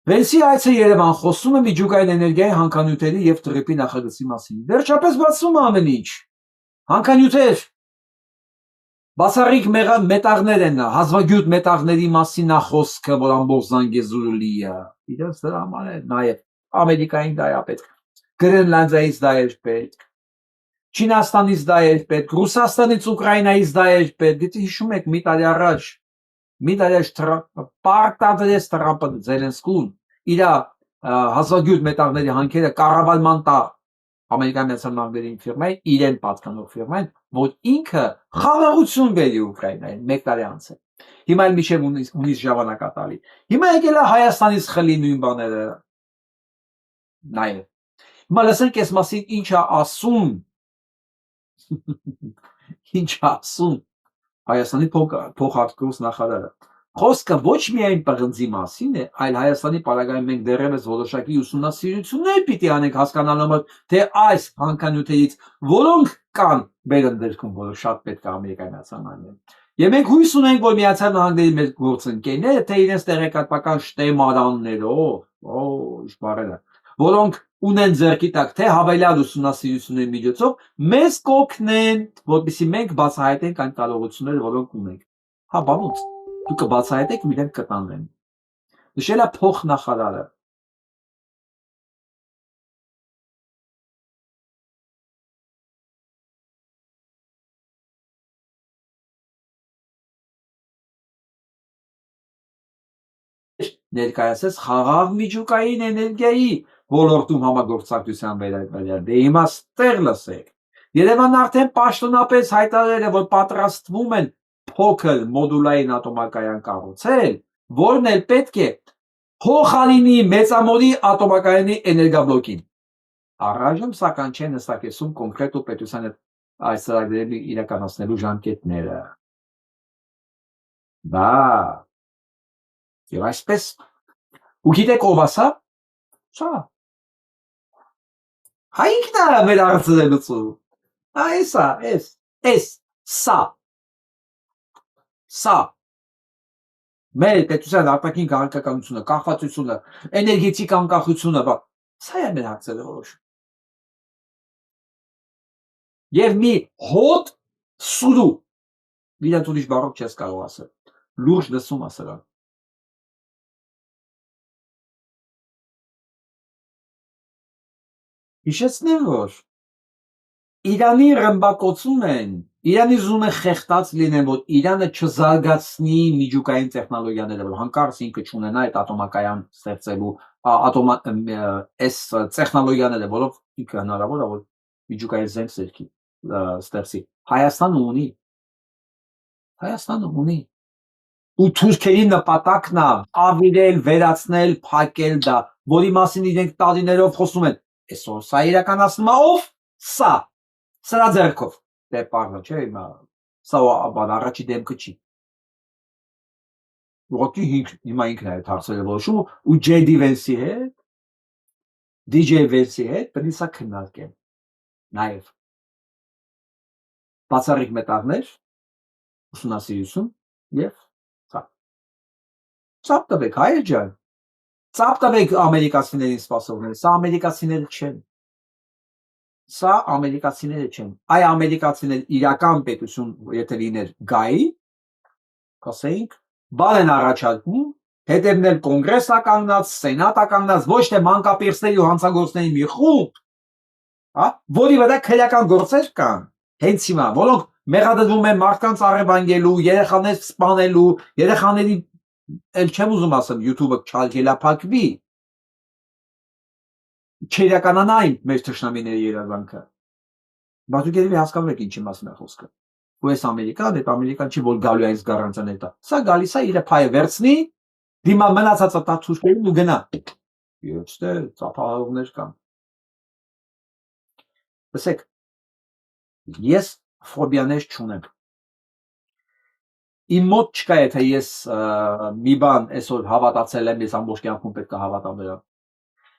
Speaker 1: Վենսի այցը Երևան խոսում է միջուկային էներգիայի հանքանյութերի եւ տրիպի նախագծի մասին։ Վերջապես բացվում է ամեն ինչ։ Հանքանյութեր, բացառիկ մետաղներ են, հազվագյուտ մետաղների մասին է խոսքը, որ ամբողջ Զանգեզուրը է։ Իրենց դրա համար է նաեւ Ամերիկային դա է պետք։ Գրենլանդիայից դա է պետք։ Չինաստանից դա է պետք, Ռուսաստանից, Ուկրաինայից դա է պետք։ Դե հիշում եք մի տարի առաջ պարտադրեց Թրամփը Զելենսկուն իր հազվագյուտ մետաղների հանքերը կառավարման տա Ամերիկայի Միացյալ Նահանգների ֆիրմայի, իրեն պատկանող ֆիրմային, որ ինքը խաղաղություն բերի Ուկրաինային մեկ տարի անց է։ Հիմա էլ միշտ ունիս ժամանակատալի։ Հիմա եկել է Հայաստանից խլի նույն բաները։ Նայ։ Հիմա լսենք այս մասին ինչ է ասում։ Ինչ է ասում Հայաստանի փոխհատուցում նախարարը։ Խոսքը ոչ միայն պղնձի մասին է, այլ Հայաստանի պարագայում մենք դեռևս որոշակի ուսումնասիրություններ պիտի անենք հասկանալու համար, թե այս հանքանյութերից որոնք կան մեր ընդերքում, որը շատ պետք է Ամերիկայի Միացյալ Նահանգներին։ Եվ մենք հույս ունենք, որ Միացյալ Նահանգների մեր գործընկերները, թե իրենց տեղեկատվական շտեմարաններով, ինչ բարելա, որոնք ունեն ձեռքի տակ, թե հավելյալ ուսումնասիրությունների միջոցով մեզ կօգնեն, որպեսզի մենք բացահայտենք այն կարողությունները, որոնք ունենք։ Հա, բանուց դուք կբացահայտեք ու իրենք կտանվեն։ Նշել է փոխնախարարը։ Ներկայացրեց խաղաղ միջուկային էներգիայի ոլորտում համագործակցության վերաբերյալ։ Դե հիմա ստեղ լսեք։ Երևանն արդեն պաշտոնապես հայտարարել է, որ պատրաստվում են փոքր մոդուլային ատոմակայան կառուցել, որն էլ պետք է փոխարինի մեծամորի ատոմակայանի էներգաբլոկին։ Առայժմ սակայն չեն հստակեցում կոնկրետ ու պետության այս ծրագրերի իրականացնելու ժամկետները։ Դա եւ այսպես ու գիտեք ով ասա։ Սա հայիկն է մեր արծը լուծում։ Սա մեր պետության արտաքին քաղաքականությունը, կախվածությունը, էներգետիկ անկախությունը, սա է մեր հարցերը որոշում։ Եվ մի հոտ սուրու, իրենց ուրիշ բառով չես կարող ասել, լուրջ լսում ասել։ Հիշեցնեմ, որ Իրանի ռմբակոծում են, Իրանի ուզում են խեղտած լինեն, որ Իրանը չզարգացնի միջուկային տեխնոլոգիաները, որ հանկարծ ինքը չունենա այդ ատոմակայան ստեղծելու այս տեխնոլոգիաները, որով ինքը հնարավոր է, որ միջուկային զենք ստեղծի։ Հայաստանը ունի։ Ու թուրքերի նպատակն է ավիրել, վերացնել, փակել դա, որի մասին իրենք տարիներով խոսում են։ Այսօր սա իրականացնում է ով։ Սրա ձեռքով։ Դե պարզ չէ, սա առաջի դեմքը չի։ Ուղղակի հիմա ինքն է այդ հարցերը որոշում ու JD Vance-ի հետ, DJ Vance-ի հետ պետք է սա քննարկեն։ Նաև բացառիկ մետաղներ, ուսումնասիրություն եւ ծափ տվեք հայր ջան։ Ծափ տվեք ամերիկացիներին սպասողներին, սա ամերիկացիները չեն։ Սա ամերիկացիները չեն։ Այ ամերիկացիներ իրական պետություն, եթե լիներ գայի, կասեինք, բան են առաջարկում, հետևնել կոնգրեսա կանգնած, սենատա կանգնած, ոչ թե մանկապերսների ու հանցագործների մի խումբ, հա, որի վրա քրեական գործեր կան, հենց հիմա, որոնք մեղադրվում են մարդկանց առևանգելու, երեխաներ սպանելու, երեխաների, էլ չեմ ուզում ասեմ, YouTube-ը չալգելափակվի, չերականանային մեր թշնամիների երազանքը, բայց դուք երևի հասկանում եք ինչի մասին է խոսքը, ու այս Ամերիկան, այդ Ամերիկան չի, որ գալու է այս գարանցան հետա, սա գալիս է իր փայը վերցնի, դիմա մնացածը տացուշկերին ու գնա, և ստե ծափահարումներ կան, լսեք, ես ֆոբիաներ չունեմ, իմ մոտ չկա, եթե ես մի բան այսօր հավատացել եմ, ես ամբողջ կյանքում պետք է հավատամ դրան,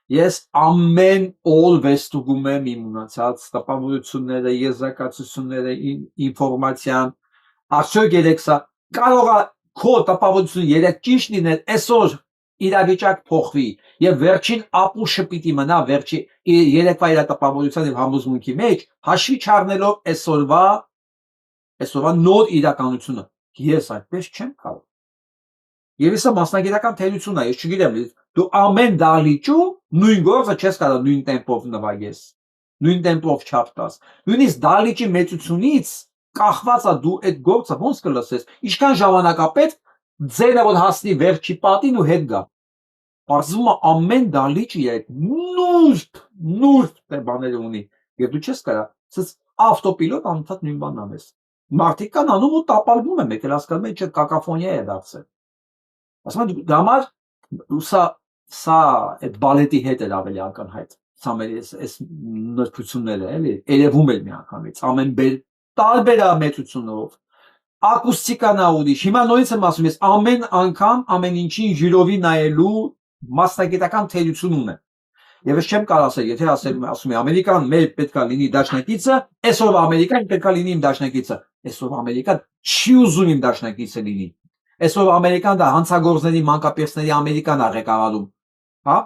Speaker 1: ես ամեն օր վեստուգում եմ իմ ունեցած տպավորությունները, եզրակացությունները, ինֆորմացիան, արդյոք երեք սա կարող է քո տպավորությունը երեք ճիշտ լինել, այսօր իրավիճակ փոխվի եւ վերջին ապուշը պիտի մնա երեկվա իր տպավորության եւ համոզմունքի մեջ, հաշվի չառնելով այսօրվա նոր իրականությունը։ Ես այդպես չեմ կարող։ Եվ սա մասնագիտական թերություն է, ես չգիտեմ, դու ամեն դահլիճում նույն գործը չես կարող նույն տեմպով նվագես, նույն տեմպով չափ տաս։ Նույնիսկ դահլիճի մեծությունից կախված է դու այդ գործը ոնց կլսես, ինչքան ժամանակ է պետք ձենը որ հասնի վերջի պատին ու հետ գա։ Պարզվում է ամեն դահլիճը այդ նուրբ բաներ ունի, եւ դու չես կարող, ասես ավտոպիլոտ անընդհատ նույն բանն անես։ Մարդիկ կան անում ու տապալվում են, եկել հասկանում են, չէ, կակաֆոնիա է դարձել։ Ասում եմ դա համար սա այդ բալետի հետ էր ավելի ակնհայտ։ Սա մեր այս նրբությունները էլի, երևում էր միանգամից, ամեն տարբեր մեծությունով, ակուստիկան ուրիշ։ Հիմա նույնիսկ եմ ասում, ես ամեն անգամ ամեն ինչին ժիրովի նայելու մասնագիտական թերություն ունեմ։ Եվ ես չեմ կարող ասել, եթե ասում եմ Ամերիկան մեր պետքա լինի դաշնակիցը, այսօր Ամերիկան պետքա լինի իմ դաշնակիցը, այսօր Ամերիկան չի ուզում իմ դաշնակիցը լինի։ Այսօր Ամերիկան դա հանցագործների, մանկապերսների Ամերիկան է ղեկավարում, հա?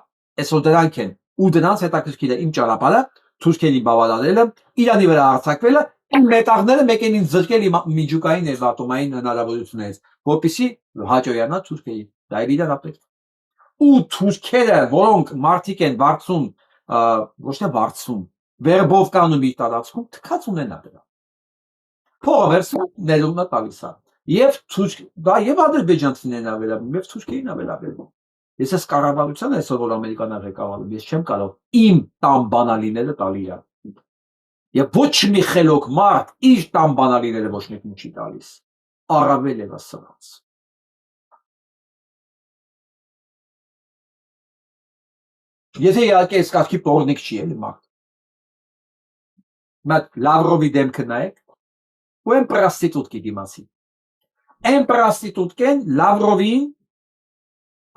Speaker 1: Այսօր դրանք են, ու դրանց հետաքրքիր է իմ ճանապարհը, թուրքերի բավարարելը, Իրանի վրա հարձակվելը, մետաղները մեկենին զրկել իմ միջուկային ներդատումային հնարավորություններից, որպեսզի հաջողանա թուրքերին։ Դա է իրապես։ Ու թուրքերը, որոնք մարդիկ են վարձում, ոչ թե վարձում, վերբով կանում իր տարածքում, թքած ունենա դրա։ Փողը վերցնում, ներումնա տալիս է։ Եվ դա եւ ադրբեջանցիներն է վերաբերում, եւ թուրքերին է վերաբերում։ Ես այս կառավարության այսօր որ Ամերիկան է ղեկավարում, ես չեմ կարող իմ տան բանալիները տալի իրան։ Եվ ոչ մի խելոք մարդ իր տան բանալիները ոչ մեկին չի տալիս։ Առավել ևս սրանց։ Եթե իհարկե այս կարգի պորնիկ չի էլի մարդ։ Բայց Լավրովի դեմքը նայեք, ու են պրաստիտուտկի դիմացի։ Են պրաստիտուտկեն Լավրովին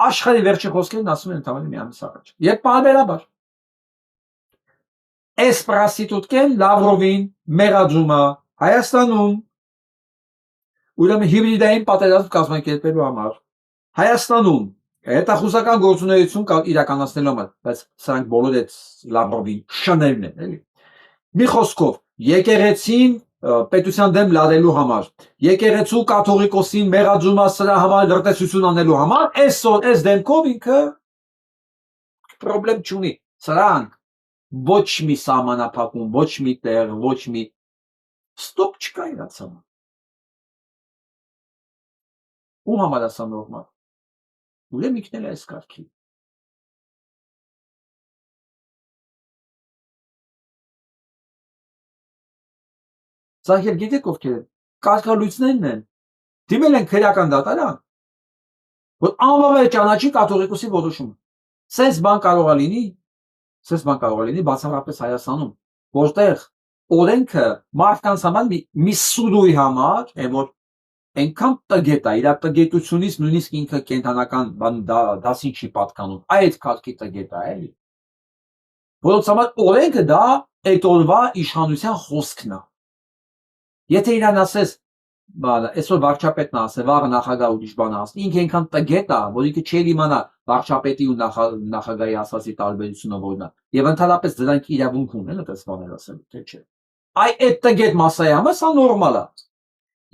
Speaker 1: աշխարհի վերջի խոսքերն ասում են ընդհանրապես մի ամիս առաջ։ Եվ պարբերաբար։ Այս պրաստիտուտկեն Լավրովին մեղադրում է Հայաստանում ուրեմն հիբրիդային պատերազմ կազմակերպելու համար Հայաստանում հետախուզական գործունեություն իրականացնելու համար, բայց սրանք բոլոր այդ Լավրովի շներն են, էլի։ Մի խոսքով, եկեղեցին պետության դեմ լարելու համար, եկեղեցու կաթողիկոսին մեղադրում է սրա համար լրտեսություն անելու համար, այսօր այս դեմքով ինքը պրոբլեմ չունի։ Սրանք ոչ մի սահմանափակում, ոչ մի տեղ, ոչ մի ստոպ չկա իրաց համար։ Ում համար է սա նորմալ։ Ուրեմն ինքն էլ է այս կարգի։ Սա ել գիտեք ովքեր են, կարգալույցներն են, դիմել են քրեական դատարան, որ անվավեր ճանաչի կաթողիկոսի որոշումը։ Սենց բան կարող է լինի բացառապես Հայաստանում, որտեղ օրենքը մարդկանց համար մի սուրույ համար, որ այնքան տգետ է, իր տգետությունից նույնիսկ ինքը կենթանական դասին չի պատկանում, այդ կարգի տգետ է, էլի։ Որոնց համար օրենքը դա այդ օրվա իշխանության խոսքն է։ Եթե իրան ասես, այսօր վարչապետն ասե, վաղը նախագահ ուրիշ բան ասի, ինքը այնքան տգետ է, որ ինքը չէր իմանա վարչապետի ու նախագահի ասացի տարբերությունը որն է։ Եվ ընդհանրապես դրանք իրավունք ունեն այդպես բաներ ասելու, թե չէ։ Այդ տգետ մասայի համար սա նորմալ է։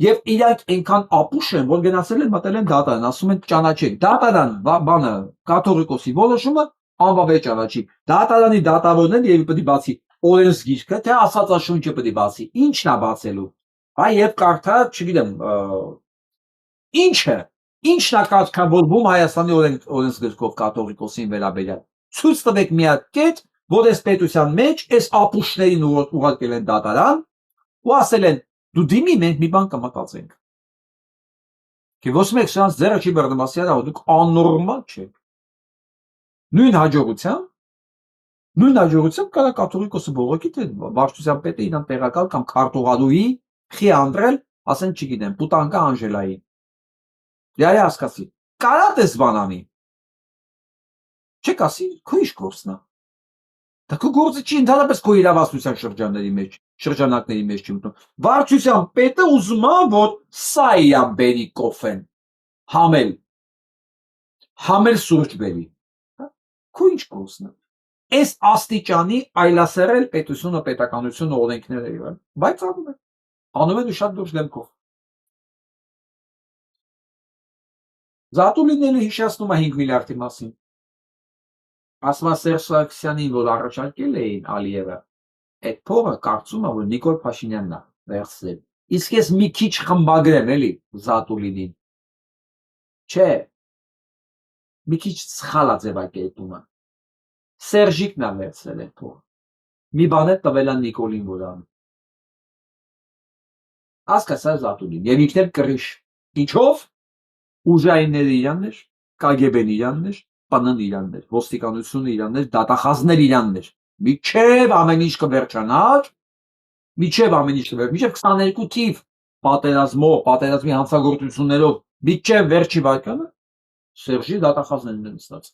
Speaker 1: Եվ իրանք այնքան ապուշ են, որ գնացել են մտել են դատարան, ասում են ճանաչեք։ Դատարան բանը կաթողիկոսի որոշումը անվավեր ճանաչի։ Դատարանի դատավորներն եւ պետք է բացի օրենսգիրքը, թե ասածաշունչը պետք է բացի։ Ինչն է բացելու։ Այ եւ կարդա, չգիտեմ, ինչն է կարգավորվում Հայաստանի օրենսգրքով կաթողիկոսին վերաբերյալ։ Ցույց տվեք մի հատ կետ, որ այս պետության մեջ այս ապուշներին ուղարկել են դատարան ու ասել են դու դիմի մենք մի բան կմտածենք։ כי ոսում եք սրանց ձերը չի բռնում, ասել է դուք աննորմալ չեք։ Նույն հաջողությամբ կարա կաթողիկոսը բողոքի թե վարչության պետը իրան տեղակալ կամ քարտուղարուհի խի անդրել, ասեն չգիտեմ, պուտանկա Անժելայի։ Դե հասկացի։ Կարա դες բան անի։ Չեք ասի, քո ինչ գործն է։ Դա քո գործը չի ընդհանրապես քո իրավասության շրջանակների մեջ չի մտնում։ Վարչության պետը ուզում է, որ սա իա բերի կոֆեն, համել սուրճ բերի։ Քո ինչ գործն է։ Այս աստիճանի այլասերել պետությունը, պետականությունը, օրենքները եւ բայց անում են ու շատ դուրս դեմքով։ Զատուլինը հիշեցնում է 5 միլիարդի մասին։ Ասма Սերժ Սարգսյանին, որ առաջարկել էին Ալիևը, այդ փողը կարծում է, որ Նիկոլ Փաշինյանն է վերցրել։ Իսկ ես մի քիչ խմբագրեմ, էլի, Զատուլինին։ Չէ։ Մի քիչ սխալ է ձևակերպումը։ Սերժիկն է վերցրել այդ փողը։ Մի բան է տվել է Նիկոլին որան։ Հասկացա Զատուլին։ Եվ ինքն էլ կռիչ։ Ինչով։ Ուժայինները իրանն էր, KGB-ն իրանն էր, ՊՆ-ն իրանն էր, ոստիկանությունը իրանն էր, դատախազներ իրանն էր։ Միջև ամեն ինչ կվերջանար, միջև 22 թիվ պատերազմի հանցագործություններով, միջև վերջի վարկանը Սերժի դատախազներն են ստաց։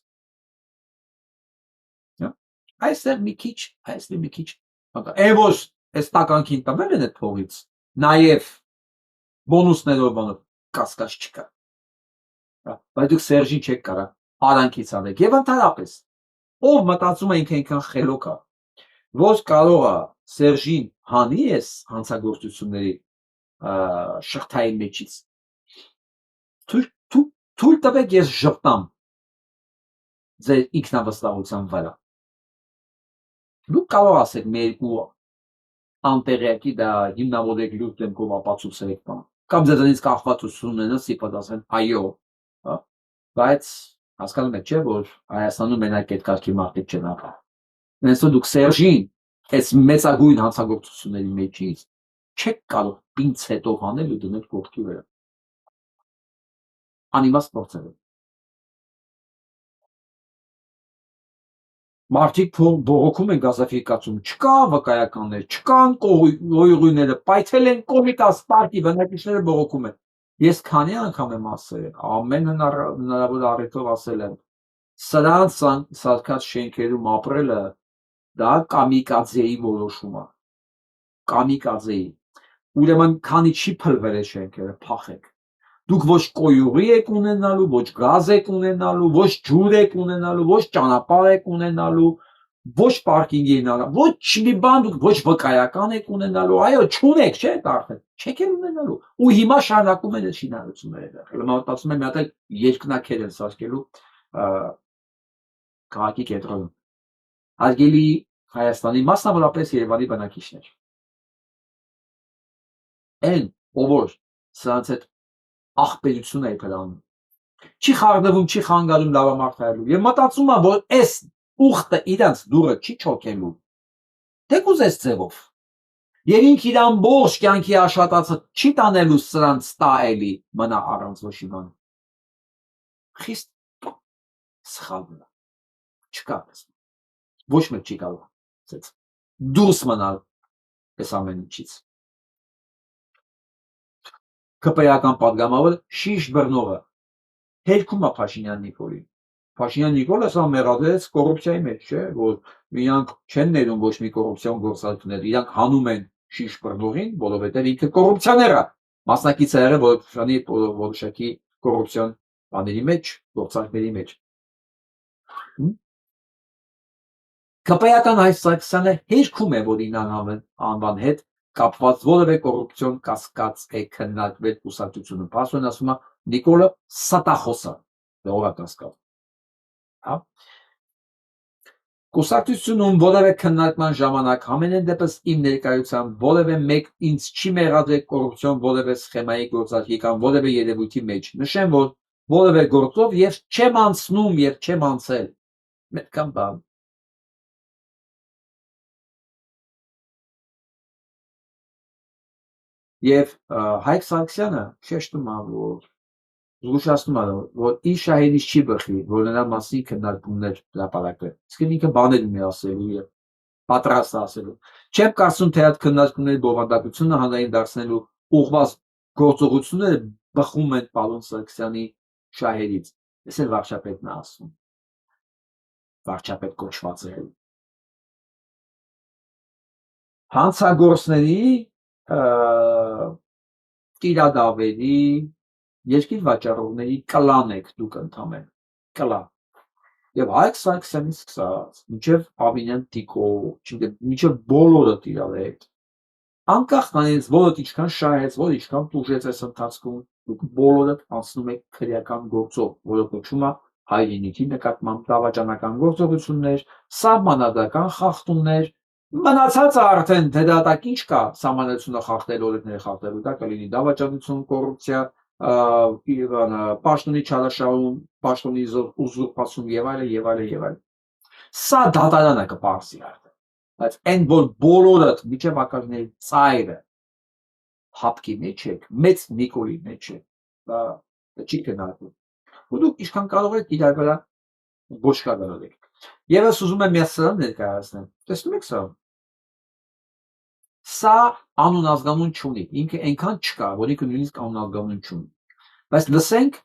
Speaker 1: Այստեղ մի քիչ, Էվոս այս տականքին տվել են այդ փողից, նաև բոնուսներով բանով կասկած չկա։ Բայց դուք Սերժին չեք կարա արանքից անեք։ Եվ ընդհանրապես, ով մտածում է ինքը այնքան խելոք է, որ կարող է Սերժին հանի այս հանցագործությունների շղթայի մեջից։ Թույլ տվեք ես ժպտամ ձեր ինքնավստահության վրա։ Դուք կարող ասեք մի երկու անտեղյակի դա հիմնավորեք լուրջ դեմքով ապացուցեք բան։ Կամ ձեզանից կախվածություն ունենան, սիպատ ասեն այո, բայց հասկանում եք չէ, որ Հայաստանում մենակ այդ կարգի մարդիկ չեն ապա։ Նույնիսկ դուք Սերժին այս մեծագույն հանցագործությունների մեջից չեք կարող պինցետով հանել ու դնել կողքի վրա։ Անիմաստ փորձեր են։ Մարդիկ բողոքում են գազաֆիկացում, չկա վկայականներ, չկան գոյղույները, պայթել են Կոմիտաս պարտի բնակիչները բողոքում են։ Ես քանի անգամ եմ ասել, ամեն հնարավոր առիթով ասել եմ, սրանց սարքած շենքերում ապրելը դա կամիկաձեի որոշում է։ Կամիկաձեի։ Ուրեմն քանի չի փլվել է շենքերը, փախեք։ Դուք ոչ կոյուղի եք ունենալու, ոչ գազ եք ունենալու, ոչ ջուր եք ունենալու, ոչ ճանապարհ եք ունենալու, ոչ պարկինգ ունենալու, ոչ մի բան դուք ոչ վկայական եք ունենալու, այո, չունեք, չէ՞, արդեն, չեք ունենալու։ Ու հիմա շարունակում են այդ շինարարությունները։ Մտածում եմ մի հատ երկնակեր են սարքելու քաղաքի կենտրոնում։ Հարգելի Հայաստանի, մասնավորապես Երևանի բնակիչներ։ Այն, ով սրանց այդ աղբերությունը է կրանում։ Չի խառնվում, չի խանգարում լավամարդ հայելու։ Եվ մտածում է, որ այս ուխտը իրանց դուրը չի չոքելու։ Թեկուզ այս ձևով։ Եվ ինք իր ամբողջ կյանքի աշխատածը չի տանելու սրանց տա էլի մնա առանց ոչ մի բան։ Խիստ սխալ մնա։ Չկա։ Ոչ մեկ չի կարող դուրս մնալ այս ամեն ինչից։ ԿՊ-ական պատգամավոր շիշ բռնողը հերքում է Փաշինյան Նիկոլին։ Փաշինյան Նիկոլը սա մեղադրեց կոռուպցիայի մեջ, չէ, որ իրանք չեն ներում ոչ մի կոռուպցիոն գործարքներ, իրանք հանում են շիշ բռնողին, որովհետև ինքը կոռուպցիոներ է, մասնակից է եղել որոշակի կոռուպցիոն բաների մեջ, գործարքների մեջ։ ԿՊ-ական Հայկ Սարգսյանը հերքում է, որ ինան անվան հետ կապված որևէ կոռուպցիոն կասկած է քննարկվել կուսակցությունում։ Պասոն ասում է Նիկոլը Սատախոսը, ո՞ր է կասկած։ Հա։ Կուսակցությունում որևէ քննարկման ժամանակ ամենայն դեպս իմ ներկայությամբ որևէ մեկ ինձ չի մեղադրել կոռուպցիոն որևէ սխեմայի գործարկի կամ որևէ երևույթի մեջ։ Նշեմ, որ որևէ գործով եւ չեմ անցնում եւ չեմ անցել։ Մեկ կամ բան։ Եվ Հայկ Սարգսյանը շեշտում է, որ զգուշացնում է, որ իր շահերից չի բխի, որ նրա մասին քննարկումներ հրապարակվել։ Իսկ ինքը բաներ ունի ասելու եւ պատրաստ է ասելու։ Չեմ կարծում, թե այդ քննարկումների բովանդակությունը հանրային դարձնելու ուղղված գործողությունները բխում են պարոն Սարգսյանի շահերից։ Ես էլ վարչապետն եմ ասում։ Վարչապետ կոչված է։ Հանցագործների տիրադավերի երկիր վաճառողների կլան եք դուք ընդամեն, կլա։ Եվ Հայկ Սարգսյանից սկսած, մինչև Ավինյան Տիկով, մինչև բոլորը տիրալ եք, անկախ նրանից որդ ինչքան շահեց, որ ինչքան տուժեց այս ընթացքում, դուք բոլորը անցնում եք քրեական գործով, որը կոչվում է հայրենիքի նկատմամբ դավաճանական գործողություններ, սահմանադրական խախտումներ, մնացածը արդեն թե դա ինչ կա, սահմանադրությունը խախտել, օրենքները խախտելու, դա կլինի դավաճանություն, կոռուպցիա, պաշտոնի չարաշահում, պաշտոնի ուզուրպացում եւ այլն եւ այլն եւ այլն։ Սա դատարանը կպարզի արդեն։ Բայց այն որ բոլորդ միջև ակարների ծայրը հապկի մեջ եք, մեծ Նիկոլի մեջ եք, դա չի կնարկվում։ Ու դուք ինչքան կարող եք իրար վրա ոչ կարող եք։ Եվ ես ուզում եմ մի սրան ներկայացնեմ։ Տեսնում եք սա։ Սա անուն ազգանուն չունի, ինքը այնքան չկա, որ ինքը նույնիսկ անուն ազգանուն չունի։ Բայց լսենք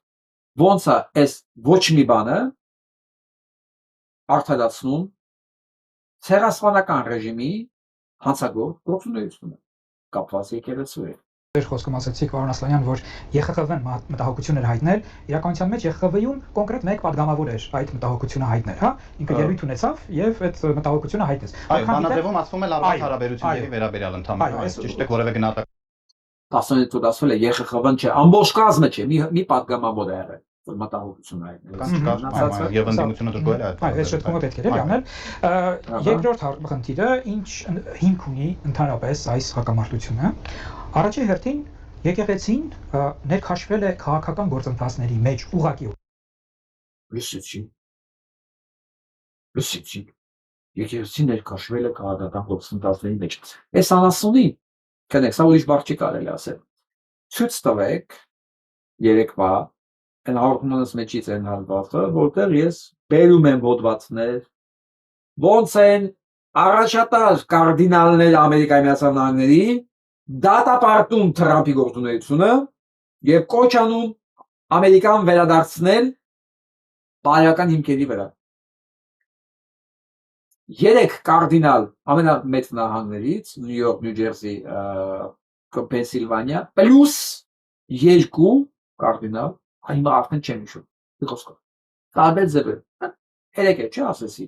Speaker 1: ոնց է այս ոչ մի բանը արդարացնում ցեղասպանական ռեժիմի հանցագործ գործունեությունը կապված եկեղեցու հետ։
Speaker 6: Ձեր խոսքում ասացիք, պարոն Ասլանյան, որ ԵԽԽՎ-ն մտահոգություն էր հայտնել, իրականության մեջ ԵԽԽՎ-ում կոնկրետ մեկ падգամավոր էր այդ մտահոգությունը հայտնել, հա? Ինքը ելույթ ունեցավ եւ այդ մտահոգությունը հայտնեց։
Speaker 7: Այո, բանաձևում ասվում է լարված հարաբերությունների վերաբերյալ ընդհանրապես, ճիշտ է, որևէ գնահատական։
Speaker 1: Ասել է ասել է ԵԽԽՎ-ն չէ, ամբողջ կազմը չէ, մի падգամավոր է եղել, որ մտահոգություն հայտնել։
Speaker 7: Եվ ընդդիմությունը դժգոհել է այդ։
Speaker 6: Այո, այս շտկումը պետք է լիանել։ Երկրորդ խնդիրը, ինչ հիմք ունի ընդհանրապես այս հակամարտությունը։ Առաջի հերթին եկեղեցին ներքաշվել է քաղաքական գործընթացների մեջ ուղղակի։
Speaker 1: Լսեցի։ Եկեղեցին ներքաշվել է քաղաքական գործընթացների մեջ։ Այս անասունի, կնեք, սա ուրիշ բառ չի կարելի ասել։ Ցույց տվեք երեկվա այն հաղորդմանս մեջից այն հալվածը, որտեղ ես բերում եմ հոդվածներ, ոնց են առաջատար կարդինալներ Ամերիկայի Միացյալ Նահանգների դատապարտում Թրամփի գործունեությունը եւ կոչ անում Ամերիկան վերադարձնել բարոյական հիմքերի վրա։ 3 կարդինալ ամենամեծ նահանգներից Նյու Յորք, Նյու Ջերսի, Պենսիլվանիա, պլյուս 2 կարդինալ, հիմա արդեն չեմ հիշում։ Դիքոսկո։ Տարբեր ձևեր։ 3 է, չի ասեցի։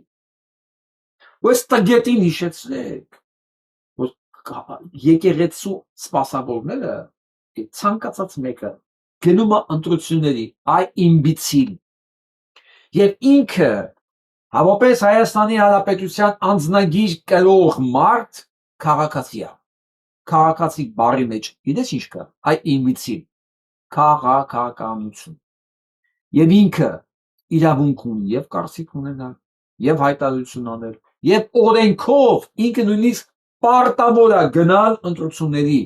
Speaker 1: Ո՞ս տագետին հիշեցրեք։ Եկեղեցու սպասավորները ցանկացած մեկը գնում է ընտրությունների այ իմբիցիլ եւ ինքը հավոպես Հայաստանի Հանրապետության անձնագիր կրող մարդ քաղաքացի բառի մեջ գիտես ինչ կա այ իմբիցիլ քաղաքականություն եւ ինքը իրավունք ունի եւ կարծիք ունենալ եւ հայտարարություն անել եւ օրենքով ինքը նույնիսկ պարտավոր է գնալ ընտրությունների։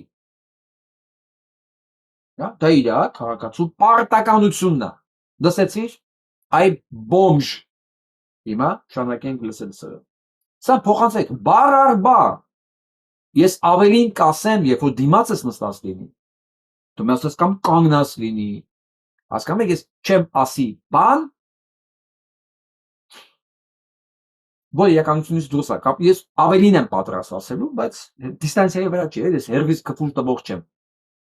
Speaker 1: Դա իր քաղաքացու պարտականությունն է։ Լսեցի՞ր։ Այ բոմժ։ Հիմա շարունակենք լսել սա։ Սա փոխանցեք բառ առ բառ։ Ես ավելին կասեմ, երբ որ դիմացս նստած լինի։ Դու մեսես կամ կանգնած լինի։ Հասկանում եք, ես չեմ ասի բան, որ իրականությունից դուրս է, ես ավելին եմ պատրաստ ասելու, բայց դիստանցիայի վրա չի, ես հերվից քֆուլ տվող չեմ։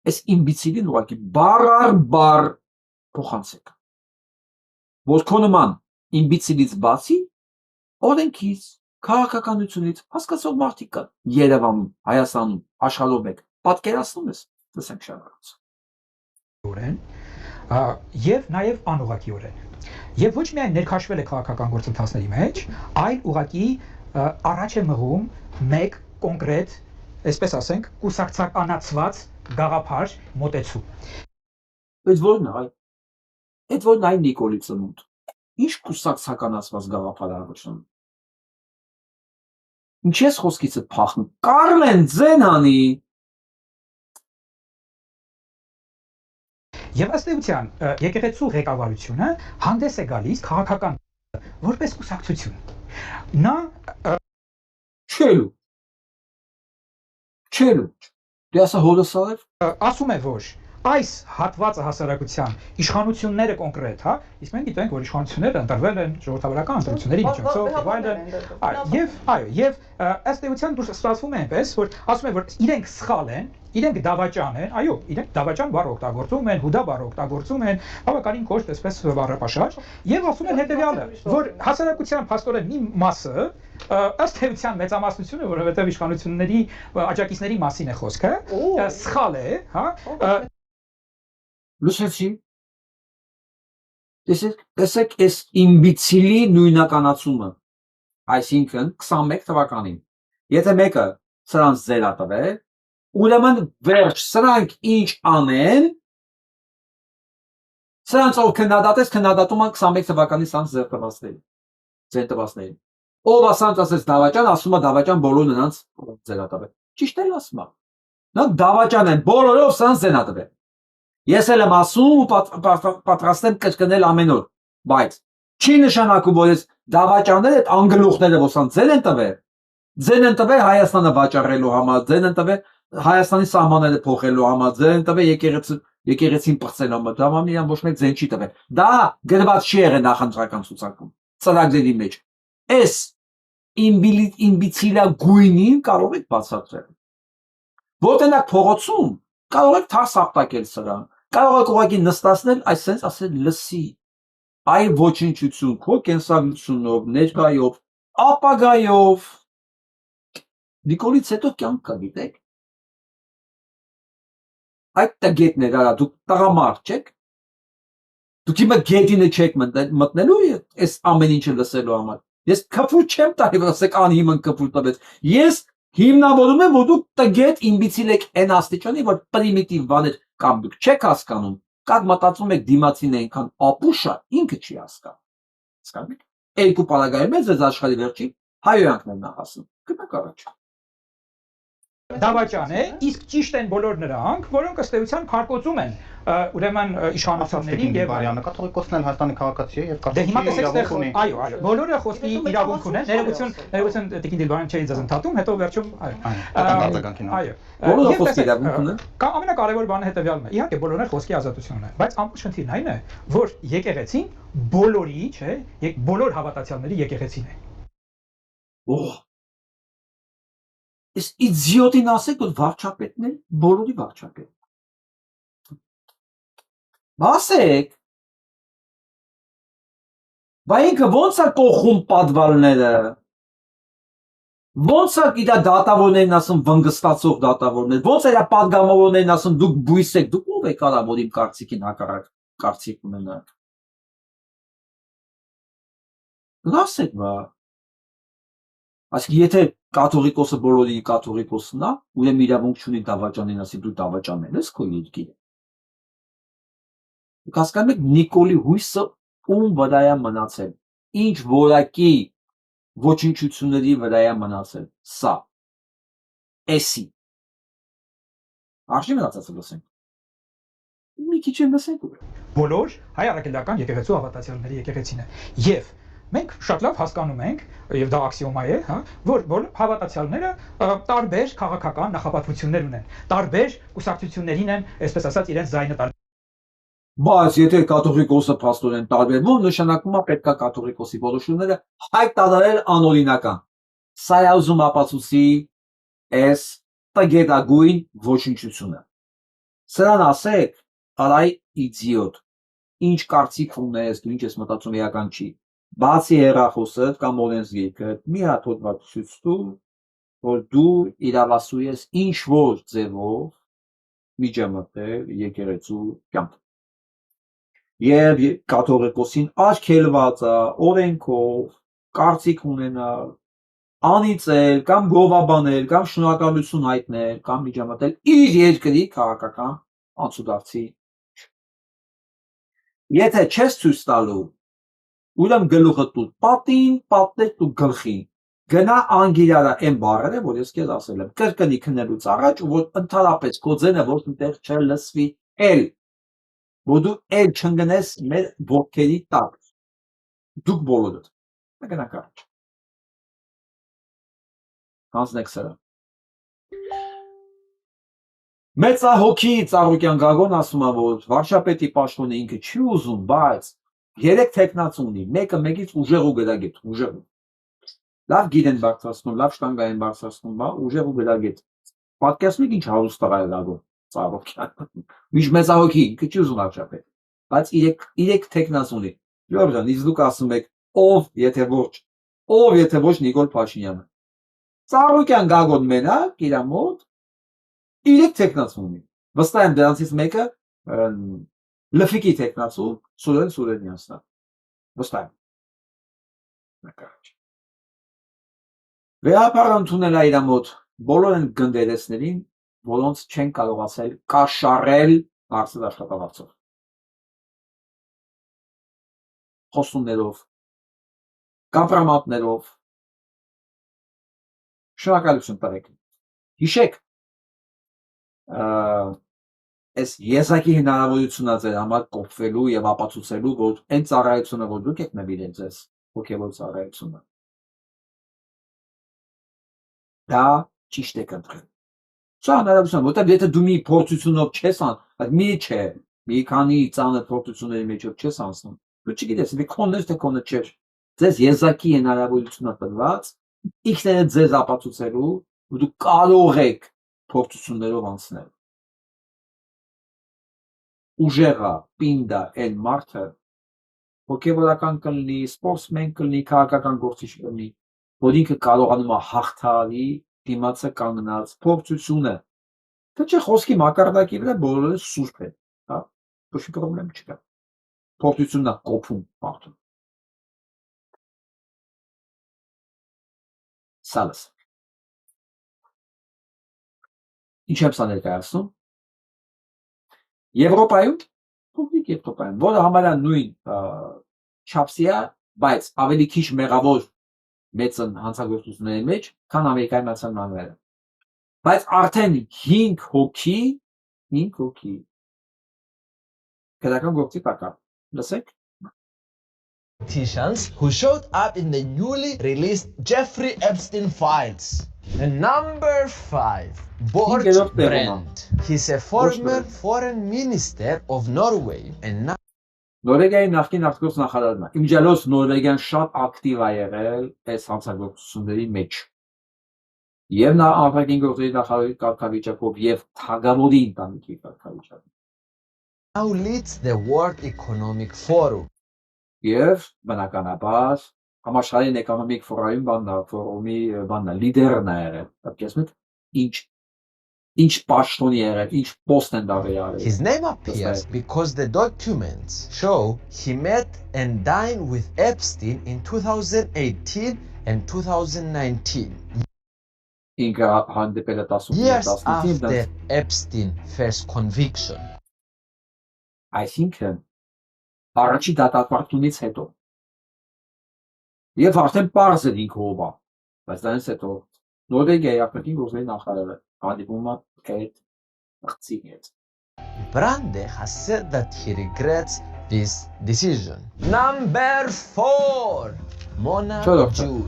Speaker 1: Այս իմբիցիլին ուղղակի բառ առ բառ փոխանցեք։ Որ քո նման իմբիցիլից բացի օրենքից, քաղաքականությունից հասկացող մարդիկ կան Երևանում, Հայաստանում, Աշխարհով եք։ Պատկերացնում ես, լսենք շարունակած։
Speaker 6: Օրեն եւ նաեւ անուղղակիորեն։ Եվ ոչ միայն ներքաշվել է քաղաքական գործընթացների մեջ, այլ ուղղակի առաջ է մղում մեկ կոնկրետ, այսպես ասենք, կուսակցականացված գաղափար մոտեցում։
Speaker 1: Այդ որն է, այդ որն այն Նիկոլի ծնունդ։ Ինչ կուսակցականացված գաղափար արվշան։ Ինչ ես խոսքիցը փախնում։ Կարլեն ձեն անի։
Speaker 6: Եվ ըստ էության եկեղեցու ղեկավարությունը հանդես է գալիս քաղաքական որպես կուսակցություն։ Նա
Speaker 1: Չելու։ Դե ասա հորս արև։
Speaker 6: ասում է, որ այս հատվածը հասարակության իշխանությունները կոնկրետ, հա, իսկ մենք գիտենք, որ իշխանությունները ընտրվել են ժողովրդավարական ընտրությունների միջոցով եւ այլն, եւ ըստ էության դուրս ստացվում է այնպես, որ ասում է, որ իրենք սխալ են, իրենք դավաճան են, այո, իրենք դավաճան բառ օգտագործում են, հուդա բառ օգտագործում են, բավականին կոշտ, այսպես բառապաշար, եւ ասում են հետեւյալը, որ հասարակության փաստորեն մի մասը ըստ էության մեծամասնությունը, որովհետեւ իշխանությունների աջակիցների մասին է խոսքը, սխալ է, հա,
Speaker 1: Լուսեցի։ Տեսեք այս իմբիցիլի նույնականացումը, այսինքն 21 թվականին, եթե մեկը սրանց ձեր ատվել, ուրեմն վերջ սրանք ինչ անեն, սրանց ով քննադատես քննադատում են 21 թվականի սրանց ձեր տվածներին։ Ով ասանց ասես դավաճան, ասում է դավաճան բոլոր նրանց ձեր ատվել։ Ճիշտ էլ ասում է։ Նրանք դավաճան են, բոլորով սրանց ձեր ատվել։ Ես էլ եմ ասում ու պատրաստ եմ կրկնել ամեն օր, բայց չի նշանակում, որ ես դավաճանները այդ անգլուխները ոսան ձեն են տվել, ձեն են տվել Հայաստանը վաճառելու համար, ձեն են տվել Հայաստանի սահմանները փոխելու համար, ձեն են տվել եկեղեցին պրծելու համար, դա միայն ոչ մեկ ձեն չի տվել։ Դա գրված չի եղել նախընտրական ցուցակում, ծրագրերի մեջ։ Այս իմբիցիլա գույնին կարող եք բացատրել։ Որտեղ փողոցում կարող եք թարս ապտակել սրան, կարող եք ուղղակի նստացնել, այսպես ասել լսի, այ ոչնչություն, քո կենսագրությունով, ներկայով, ապագայով։ Նիկոլից հետո կյանք կա, գիտեք։ Այդ տգետներ, արա, դուք տղամարդ չեք։ Դուք հիմա գետինը չեք մտնելու այս ամեն ինչը լսելու համար։ Ես քֆուր չեմ տալի, որ ասեք անհիմն քֆուր տվեց։ Ես հիմնավորում եմ, որ դուք տգետ իմբիցիլ եք այն աստիճանի, որ պրիմիտիվ բաներ կամ դուք չեք հասկանում, կամ մտածում եք դիմացին այնքան ապուշ է, ինքը չի հասկանում։ Հասկանում եք։ Երկու պարագայում է ձեզ աշխարհի վերջին հայոյանքն են նախասում։ Գնաք առաջ։
Speaker 6: Դավաճան է, իսկ ճիշտ են բոլոր նրանք, որոնք ըստ էության փարկոծում են ուրեմն իշխանությունների եւ
Speaker 7: Բարյանը կաթողիկոսն էլ Հայաստանի քաղաքացի է եւ
Speaker 6: դե հիմա տեսեք այո, բոլորը խոսքի իրավունք ունեն, ներողություն Տիկին Դիլբարյան չէի ձեզ ընդհատում, հետո վերջում այո։
Speaker 1: Բոլորը խոսքի իրավունք ունեն։
Speaker 6: Կամ ամենակարևոր բանը հետեւյալն է։ Իհարկե բոլորն էլ խոսքի ազատություն ունեն, բայց ամբողջ խնդիրն այն է, որ եկեղեցին բոլորի, չէ, բոլոր հավատացյալների եկեղեցին է։
Speaker 1: Օհ։ Այս իդիոտին ասեք, որ վարչապետն է, բոլորի վարչապետ։ Ասեք։ Բա ինքը ո՞նց է կողում պատվալները։ Ո՞նց է իր դատավորներն ասում վնգստացող դատավորներ։ Ո՞նց է իր падգամավորներն ասում դուք բույս եք, դուք ով եք արա, որ իմ կարծիքին հակառակ կարծիք ունենաք։ Ասեք, բա։ Այսինքն եթե կաթողիկոսը բոլորի կաթողիկոսն է, ուրեմն իրավունք չունի դավաճանին ասի դու դավաճանել ես քո երկիրը։ Դուք հասկանում եք Նիկոլի հույսը ում վրա է մնացել, ինչ որակի ոչնչությունների վրա է մնացել, սա, էսի։ Արժի մնացած լսենք։ Մի քիչ եմ լսենք։
Speaker 6: Բոլոր հայ առաքելական եկեղեցու հավատացյալների եկեղեցին է։ Եվ մենք շատ լավ հասկանում ենք, եւ դա աքսիոմա է, հա, որ բոլոր հավատացյալները տարբեր քաղաքական նախապատվություններ ունեն, տարբեր կուսակցություններին են, այսպես ասած, իրենց ձայնը տալիս։
Speaker 1: Բայց եթե կաթողիկոսը փաստորեն տարբերվում, նշանակում է պետք է կաթողիկոսի որոշումները հայտարարել անօրինական։ Սա է ուզում ապացուցի այս տգետագույն ոչնչությունը։ Սրան ասեք, արայ իդիոտ, ինչ կարծիք ունես, դու ինչ ես մտածում էական չի։ Բացի հեռախոսը կամ օրենսգիրքը մի հատ հոդված ցույց տու որ դու իրավասու ես ինչ որ ձևով միջամտել եկեղեցու կյանք։ Եվ կաթողիկոսին արգելված է օրենքով կարծիք ունենալ, անիծել կամ գովաբանել կամ շնորհակալություն հայտնել կամ միջամտել իր երկրի քաղաքական անցուդարձի։ Եթե չես ցույց տալու, ուրեմն գլուխը տու պատին, պատներ տու գլխին։ Գնա անգիրարա այն բառերը, որ ես քեզ ասել եմ, կրկնի քննելուց առաջ, որ ընդհանրապես քո ձենը ոչ մտեղ չլսվի էլ, որ դու էլ չընկնես մեր ոտքերի տակ։ Դուք բոլորդ։ Գնանք առաջ։ Հանձնեք սրա։ Մեծահոգի Ծառուկյան Գագոն ասում է, որ վարչապետի պաշտոնը ինքը չի ուզում, բայց 3 տեխնաց ունի, մեկը մեկից ուժեղ ու գրագետ, ուժեղ։ Լավ գիրեն բարձրացնում, լավ շտանգային բարձրացնում, ուժեղ ու գրագետ։ Պատկերացնեք ինչ հարուստ տղա է Գագոն Ծառուկյան։ Միշտ մեծահոգի, ինքը չի ուզում վարչապետ, բայց 3 տեխնաց ունի։ Լավ, իսկ դուք ասում եք, ով եթե ոչ Նիկոլ Փաշինյանը։ Ծառուկյան Գագոն մենակ իր մոտ 3 տեխնաց ունի։ Վստահ եմ դրանցից մեկը լֆիկի տեխնացու Սուրեն Սուրենյանն է։ Վստահ եմ։ Վերապար ընդունել է իր մոտ բոլոր այն գնդերեսներին, որոնց չեն կարողացել կաշառել բարձր աշխատավարձով։ Խոստումներով, կամպրոմատներով։ Շնորհակալություն տվեք։ Հիշեք, այս եզակի հնարավորությունն է ձեր համար կոփվելու եւ ապացուցելու, որ այն ծառայությունը, որ դուք եք նվիրել ձեզ, հոգեվոր ծառայությունը, դա ճիշտ եք ընտրել։ Սա հնարավորություն, որտեղ եթե դու մի փորձությունով չես մի քանի ծանր փորձությունների մեջով չես անցնում, դու չգիտես, դե քոններ թե քոնը չէ։ Ձեզ եզակի հնարավորությունն է տրված ինքներդ ձեզ ապացուցելու, որ դուք կարող եք փորձություններով անցնել։ Ուժեղա, պինդա, այն մարդը հոգևորական կլինի, սպորտսմեն կլինի, քաղաքական գործիչ կլինի, որ ինքը կարողանում է հաղթահարի դիմացը կանգնած փորձությունը։ Դա չէ խոսքի մակարդակի վրա բոլորը սուրբ է, հա, ոչ մի խնդրեմ չկա։ Փորձությունն է կոփում մարդուն։ Սալս։ Ինչ եմ սա ներկայացնում։ Եվրոպայում, փոքրիկ Եվրոպայում, որը համարյա նույն չափսի է, բայց ավելի քիչ մեղավոր մեծ հանցագործությունների մեջ, քան Ամերիկայի Միացյալ Նահանգները։ Բայց արդեն 5 հոգի քրական գործի տակ է։ Լսեք։
Speaker 8: Politicians who showed up in the newly released Jeffrey Epstein files. And number 5, Bård Brend. He's a former foreign minister of Norway and now
Speaker 1: Նորվեգիայի նախկին արտգործնախարարն է։ Իմջալոս Նորվեգիան շատ ակտիվ է եղել այս հանցագործությունների մեջ։ Եվ նա արտաքին գործերի նախարարի կարգավիճակով եւ թագավորի ընտանիքի կարգավիճակով։
Speaker 8: now leads the World Economic Forum.
Speaker 1: Եվ բնականաբար համաշխարհային էկոնոմիկ ֆորումի լիդերն է եղել։ Պատկերացնեք ինչ պաշտոնի եղել, ինչ post են դավել։
Speaker 8: His name appears because the documents show he met and dined with Epstein in 2018 and 2019.
Speaker 1: Ինքը հանդիպել է 18
Speaker 8: Years after Epstein first conviction.
Speaker 1: Այսինքն առաջի դատապարտումից հետո եւ արդեն պարզ է ինքը ով է, բայց դրանից հետո Նորվեգիայի արտաքին գործերի նախարարը հանդիպում է այդ աղցի հետ։
Speaker 8: Brande has said that he regrets this decision. Number 4, Mona Juul,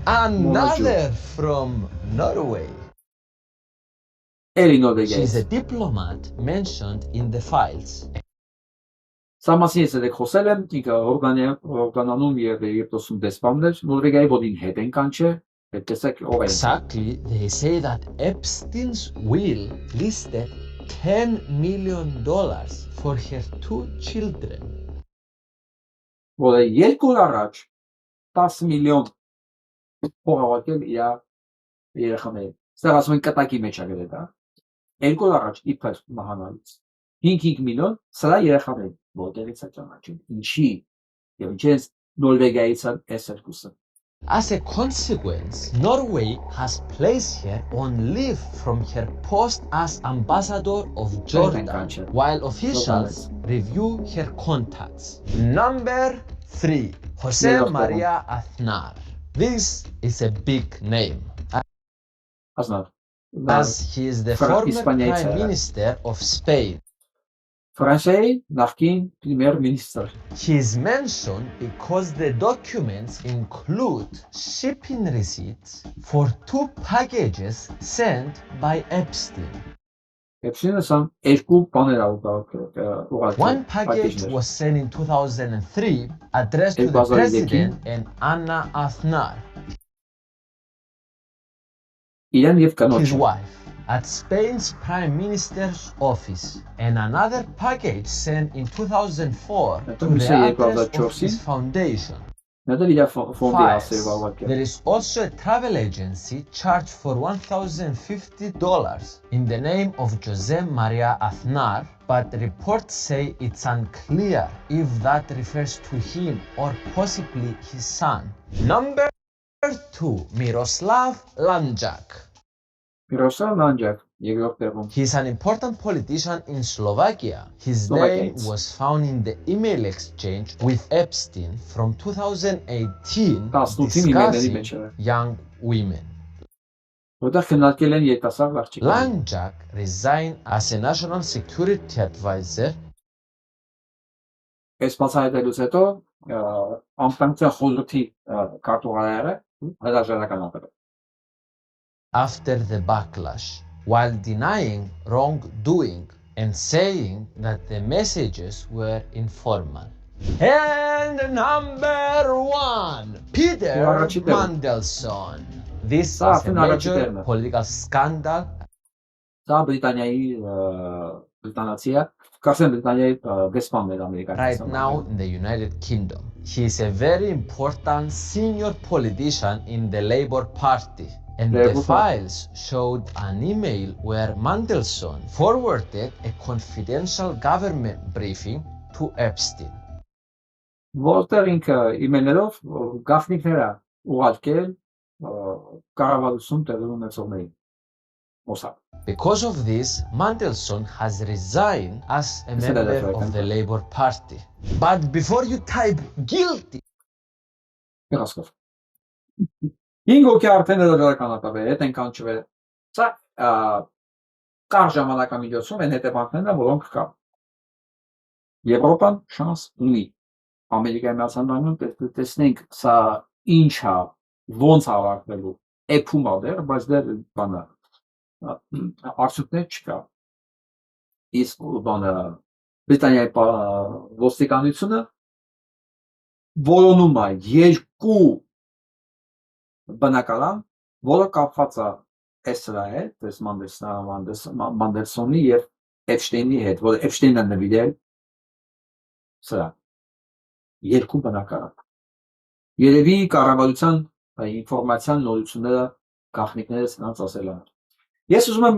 Speaker 8: another from Norway. She's a diplomat mentioned in the files.
Speaker 1: Սա մասին ես եք խոսել եմ, ինքը օրգանանում եւ Եգիպտոսում դեսպաններ, Նորվեգիայի ոդին հետ են կանչե, այդ տեսակ ով է։
Speaker 8: Exactly, they say that Epstein's will listed $10 million for her 2 children.
Speaker 1: Որը երկու օր առաջ 10 միլիոն փոխավարկել իր երեխաների։ Ստեղ ասում են կտակի մեջ ա գրել դա։ 2 օր առաջ իբր մահանալից 5 միլիոն սրա երեխաների որտեղից է ճանաչում ինչի եւ ինչպես Նորվեգիայից էս երկուսը
Speaker 8: As a consequence, Norway has placed her on leave from her post as ambassador of Jordan, while officials review her contacts. Number 3. Jose Maria Aznar. This is a big name, as he is the former Prime Minister of Spain.
Speaker 1: Ֆրանսիայի նախկին պրեմիեր մինիստրը
Speaker 8: He is mentioned because the documents include shipping receipts for 2 packages sent by Epstein. One package was sent in 2003 addressed to the president and Anna Aznar, his wife, at Spain's Prime Minister's office, and another package sent in 2004 to the address of his foundation. There is also a travel agency charged for $1,050 in the name of Jose Maria Aznar, but reports say it's unclear if that refers to him or possibly his son. Number 2. Miroslav Lanjak. He is an important politician in Slovakia. His name was found in the email exchange with Epstein from 2018 discussing young women. Lanjak resigned as a national security advisor after the backlash, while denying wrongdoing and saying that the messages were informal. And number 1, Peter Mandelson. This is a major political scandal. Right now in the United Kingdom. He is a very important senior politician in the Labour Party. And the files showed an email where Mandelson forwarded a confidential government briefing to Epstein. Because of this, Mandelson has resigned as a member of the Labour Party. But before you type guilty,
Speaker 1: 5 հոգի արդեն դրականատավեր հետ են կանչվել։ Սա կար ժամանակամիջոցում են հետևանքներն, որոնք կան։ Եվրոպան շանս ունի։ Ամերիկայի Միացյալ Նահանգներում տեսնենք սա ինչ է, ոնց ավարտվելու։ Էփում է դեռ, բայց դեռ բանը արդյունքներ չկա։ Իսկ բանը Բրիտանիայի ոստիկանությունը որոնում է 2 բնակարան, որը կապված է Էսրա հետ, այս Մանդելսոնի եւ Էփշտեյնի հետ, որը Էփշտեյնը նվիրել սրա 2 բնակարան։ Երևի կառավարության ինֆորմացիան նորությունները գաղտնիքները սրանց ասել են։ Ես ուզում եմ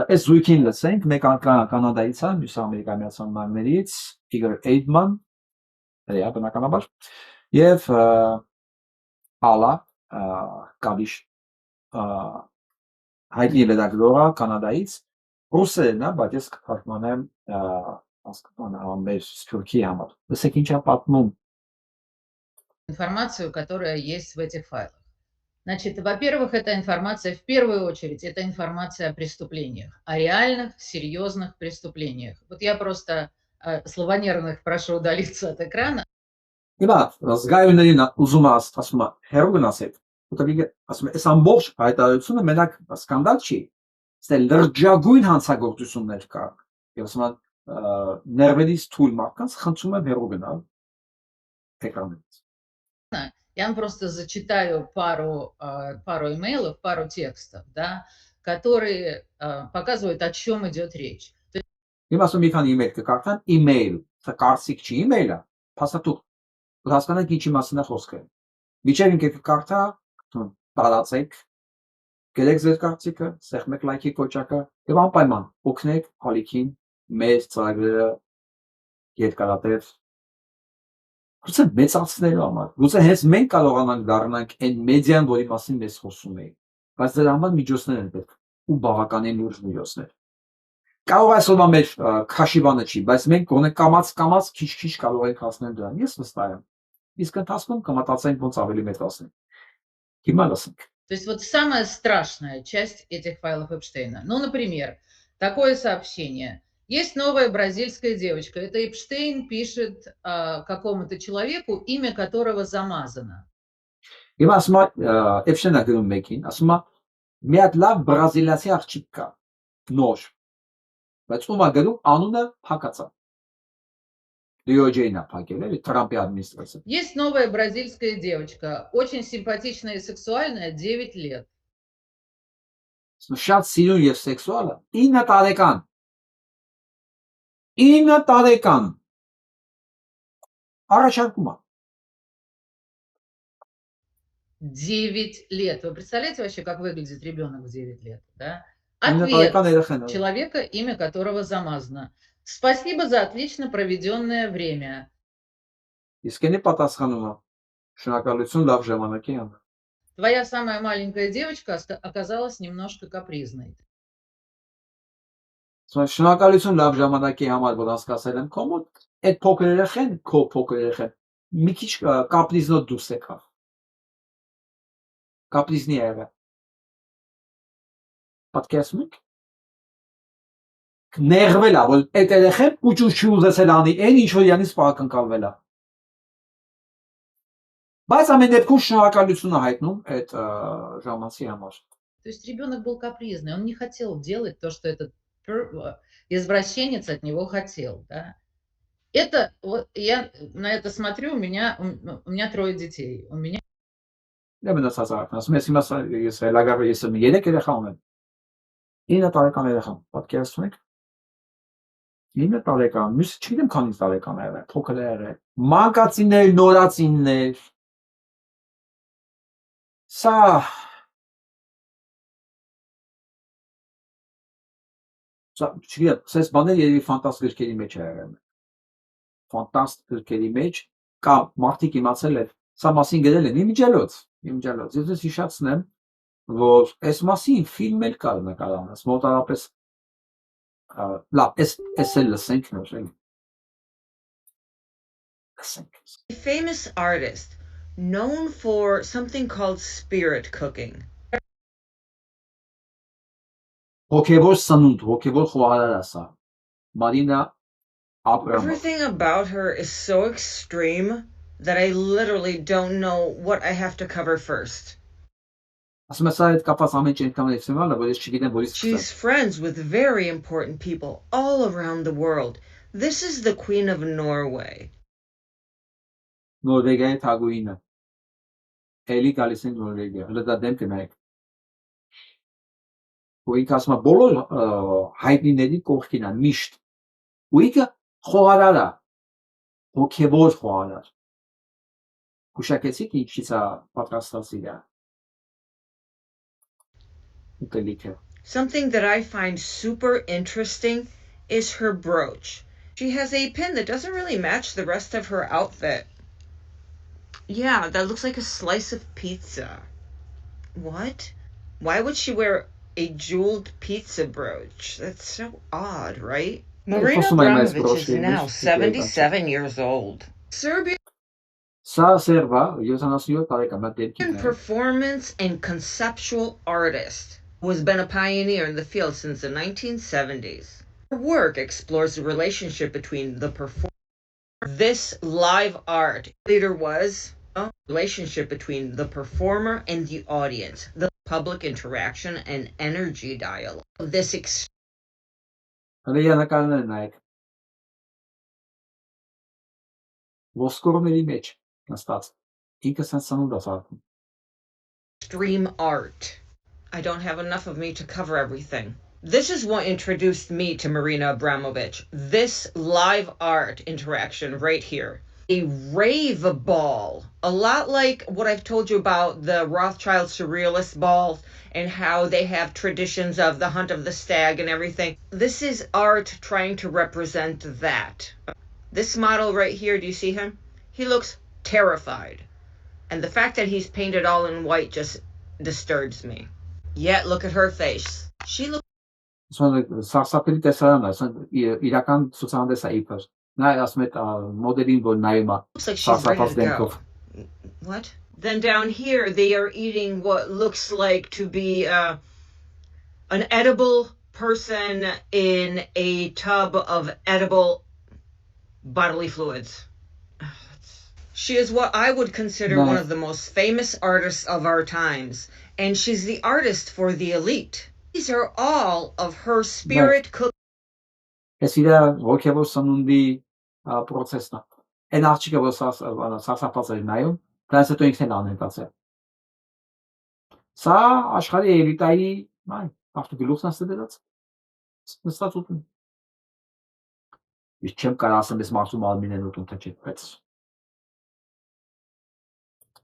Speaker 1: այս զույգին լսենք, մեկ կանադայից է, մյուսը Ամերիկայի Միացյալ Նահանգներից, Իգոր Էյդման, հա բնականաբար, եւ Ալա Կաբիշ հայտնի լրագրողը Կանադայից ռուսերեն է, բայց ես կթարգմանեմ մեր սփյուռքի համար։ Լսեք ինչ է պատմում։
Speaker 9: Информацию, которая есть в этих файлах. Значит, во-первых, эта информация в первую очередь, это информация о преступлениях, о реальных, серьезных преступлениях. Вот я просто слабонервных прошу удалиться от экрана.
Speaker 1: Հիմա զգայուններին ուզում ասում է հերո գնացեք, ուտաբիգը ասում է այս ամբողջ հայտարարությունը մենակ սկանդալ չի, ստե լրջագույն հանցագործություններ կա։ Եվ ասում է ներվերից թույլ մարդկանց խնդրում եմ հերո գնալ էկրանից։
Speaker 9: Я вам просто зачитаю пару имейлов, пару текстов, да, которые показывают, о чем идет речь.
Speaker 1: Հիմա ասում մի քանի email կկարդան, email, սա կարծիք չի, email-ը, փաստաթուղթ։ Հասկանանք ինչի մասին է խոսքը։ Միջև ինքը կկարդա, տարածեք, Գրեք ձեր կարծիքը, սեղմեք լայքի կոճակը եւ անպայման օգնեք ալիքին մեր ծրագրերը երկարատև գուցե մեծացնելու համար։ Գուցե հենց մենք կարողանանք դառնանք այն մեդիան, որի մասին մենք խոսում ենք։ Բայց դրա համար միջոցներ են պետք ու բավականին լուրջ միջոցներ։ Կարող է ասoma մեր քաշիվանը չի, բայց մենք գոնե կամած քիչ-քիչ կարող ենք հասնել դրան։ Ես վստահ եմ։ Իսկ ընթացքում կմտածենք ոնց ավելի մեծացնել։ Հիմա լսենք։
Speaker 9: То есть вот самая страшная часть этих файлов Эпштейна. Ну, например, такое сообщение. Есть новая бразильская девочка. Это Эпштейн пишет какому-то человеку, имя которого замазано.
Speaker 1: Հիմա ասում է Էփշտեյնը գրում մեկին, ասում է մի հատ լավ բրազիլացի աղջիկ կա, նոր, բայց ում է գրում անունը փակած է։ DOJ-ն է փակել, էլի Թրամփի администрация։
Speaker 9: Есть новая бразильская девочка, очень симпатичная и сексуальная, 9 лет.
Speaker 1: Շատ սիրուն եւ սեքսուալ է, 9 տարեկան։ 9 տարեկան։ Առաջարկում է։
Speaker 9: 9 лет. Вы представляете вообще, как выглядит ребенок в 9 лет? Да? Ответ человека, имя которого замазано. Спасибо за отлично проведенное время.
Speaker 1: Искренне պատասխանում է։ Շնորհակալություն լավ ժամանակի համար։
Speaker 9: Твоя самая маленькая девочка оказалась немножко капризной.
Speaker 1: Շնորհակալություն լավ ժամանակի համար, որ հասկացել եմ քո մոտ այդ փոքր երեխեն, քո փոքր երեխեն մի քիչ կապրիզնոտ դուրս եկավ։ Կապրիզնի եղավ։ Պատկերացնում եք։ Ներվել է, որ այդ երեխեն ուճուճ չի ուզեցել անի, այն ինչ որ յանից պակնկալվել է։ Բայց ամեն դեպքում շնորհակալություն է հայտնում այդ ժամանցի համար։
Speaker 9: То есть ребенок был капризный, он не хотел делать то, что этот извращенец от него хотел, да? Это вот я на это смотрю, у меня 3 детей. У меня
Speaker 1: Դե մնացած ասում ես հիմա ես լագավը ես 3 երեխա ունեմ։ 9 տարեկան երեխա, պատկերացնում եք։ 9 տարեկան, մյուս չգիտեմ քանի տարեկան է եղել, փոքր է եղել։ Մանկացիներ, նորացիներ։ Սա չգիտեմ, սես բաներ երևի ֆանտաստ գրքերի մեջ է եղել։ Ֆանտաստ գրքերի մեջ կամ մարդիկ իմացել են, սա մասին գրել են իմիջիալոց։ Ես ես հիշացնեմ, որ այս մասին ֆիլմ էլ կար նկարահանած, մոտավորապես լավ, էս էլ լսենք նոր։ Լսենք։
Speaker 10: A famous artist known for something called spirit cooking.
Speaker 1: Հոգևոր սնունդ, հոգևոր խոհարար ասա։ Մարինա Abramović.
Speaker 10: Everything about her is so extreme that I literally don't know what I have to cover first.
Speaker 1: Ասում եմ սա այդ կապած ամեն ինչ այնքան էքստրեմալ է, որ ես չգիտեմ որից սկսեմ։
Speaker 10: She's friends with very important people all around the world. This is the Queen of Norway.
Speaker 1: Նորվեգիայի թագուհինը։ Էլի գալիս են Նորվեգիա, հələ դա դեմքը նայեք։ Ու ինքը ասում է բոլոր հայտնիների կողքին է միշտ։ Ու ինքը խոհարար է, հոգևոր խոհարար։ Հուշակեցիք ինչից է պատրաստված իրը։
Speaker 10: Something that I find super interesting is her brooch. She has a pin that doesn't really match the rest of her outfit. Yeah, that looks like a slice of pizza. What? Why would she wear a jeweled pizza brooch? That's so odd, right? Marina Abramović is now 77 years old. Serbian performance and conceptual artist who has been a pioneer in the field since the 1970s. Her work explores the relationship between the performer. This live art leader was a relationship between the performer and the audience, the public interaction and energy dialogue. This extreme art. I don't have enough of me to cover everything. This is what introduced me to Marina Abramović. This live art interaction right here. A rave ball, a lot like what I've told you about the Rothschild surrealist balls and how they have traditions of the hunt of the stag and everything. This is art trying to represent that. This model right here, do you see him? He looks terrified. And the fact that he's painted all in white just disturbs me. Yet look at her face. She looks
Speaker 1: Սարսափելի տեսարան է, իրական ցուցահանդես է իբր։ Նա ասում է մոդելին, որ նայում է
Speaker 10: like she's ready
Speaker 1: սարսափած
Speaker 10: to go.
Speaker 1: դեմքով։
Speaker 10: What? Then down here they are eating what looks like to be an edible person in a tub of edible bodily fluids. She is what I would consider one of the most famous artists of our times, and she's the artist for the elite. These are all of her spirit cook.
Speaker 1: Ես իր ոգևոր սնունդի process-ն է։ Այն աղջիկը, որ սարսափած էր նայում, դրանից հետո ինքն էլ անհետացել։ Սա աշխարհի էլիտայի, ավտո գլուխն է դրած։ Նստած ուտում։ Ես չեմ կարող ասեմ, ես մարդու մարմին են ուտում, թե չէ, բայց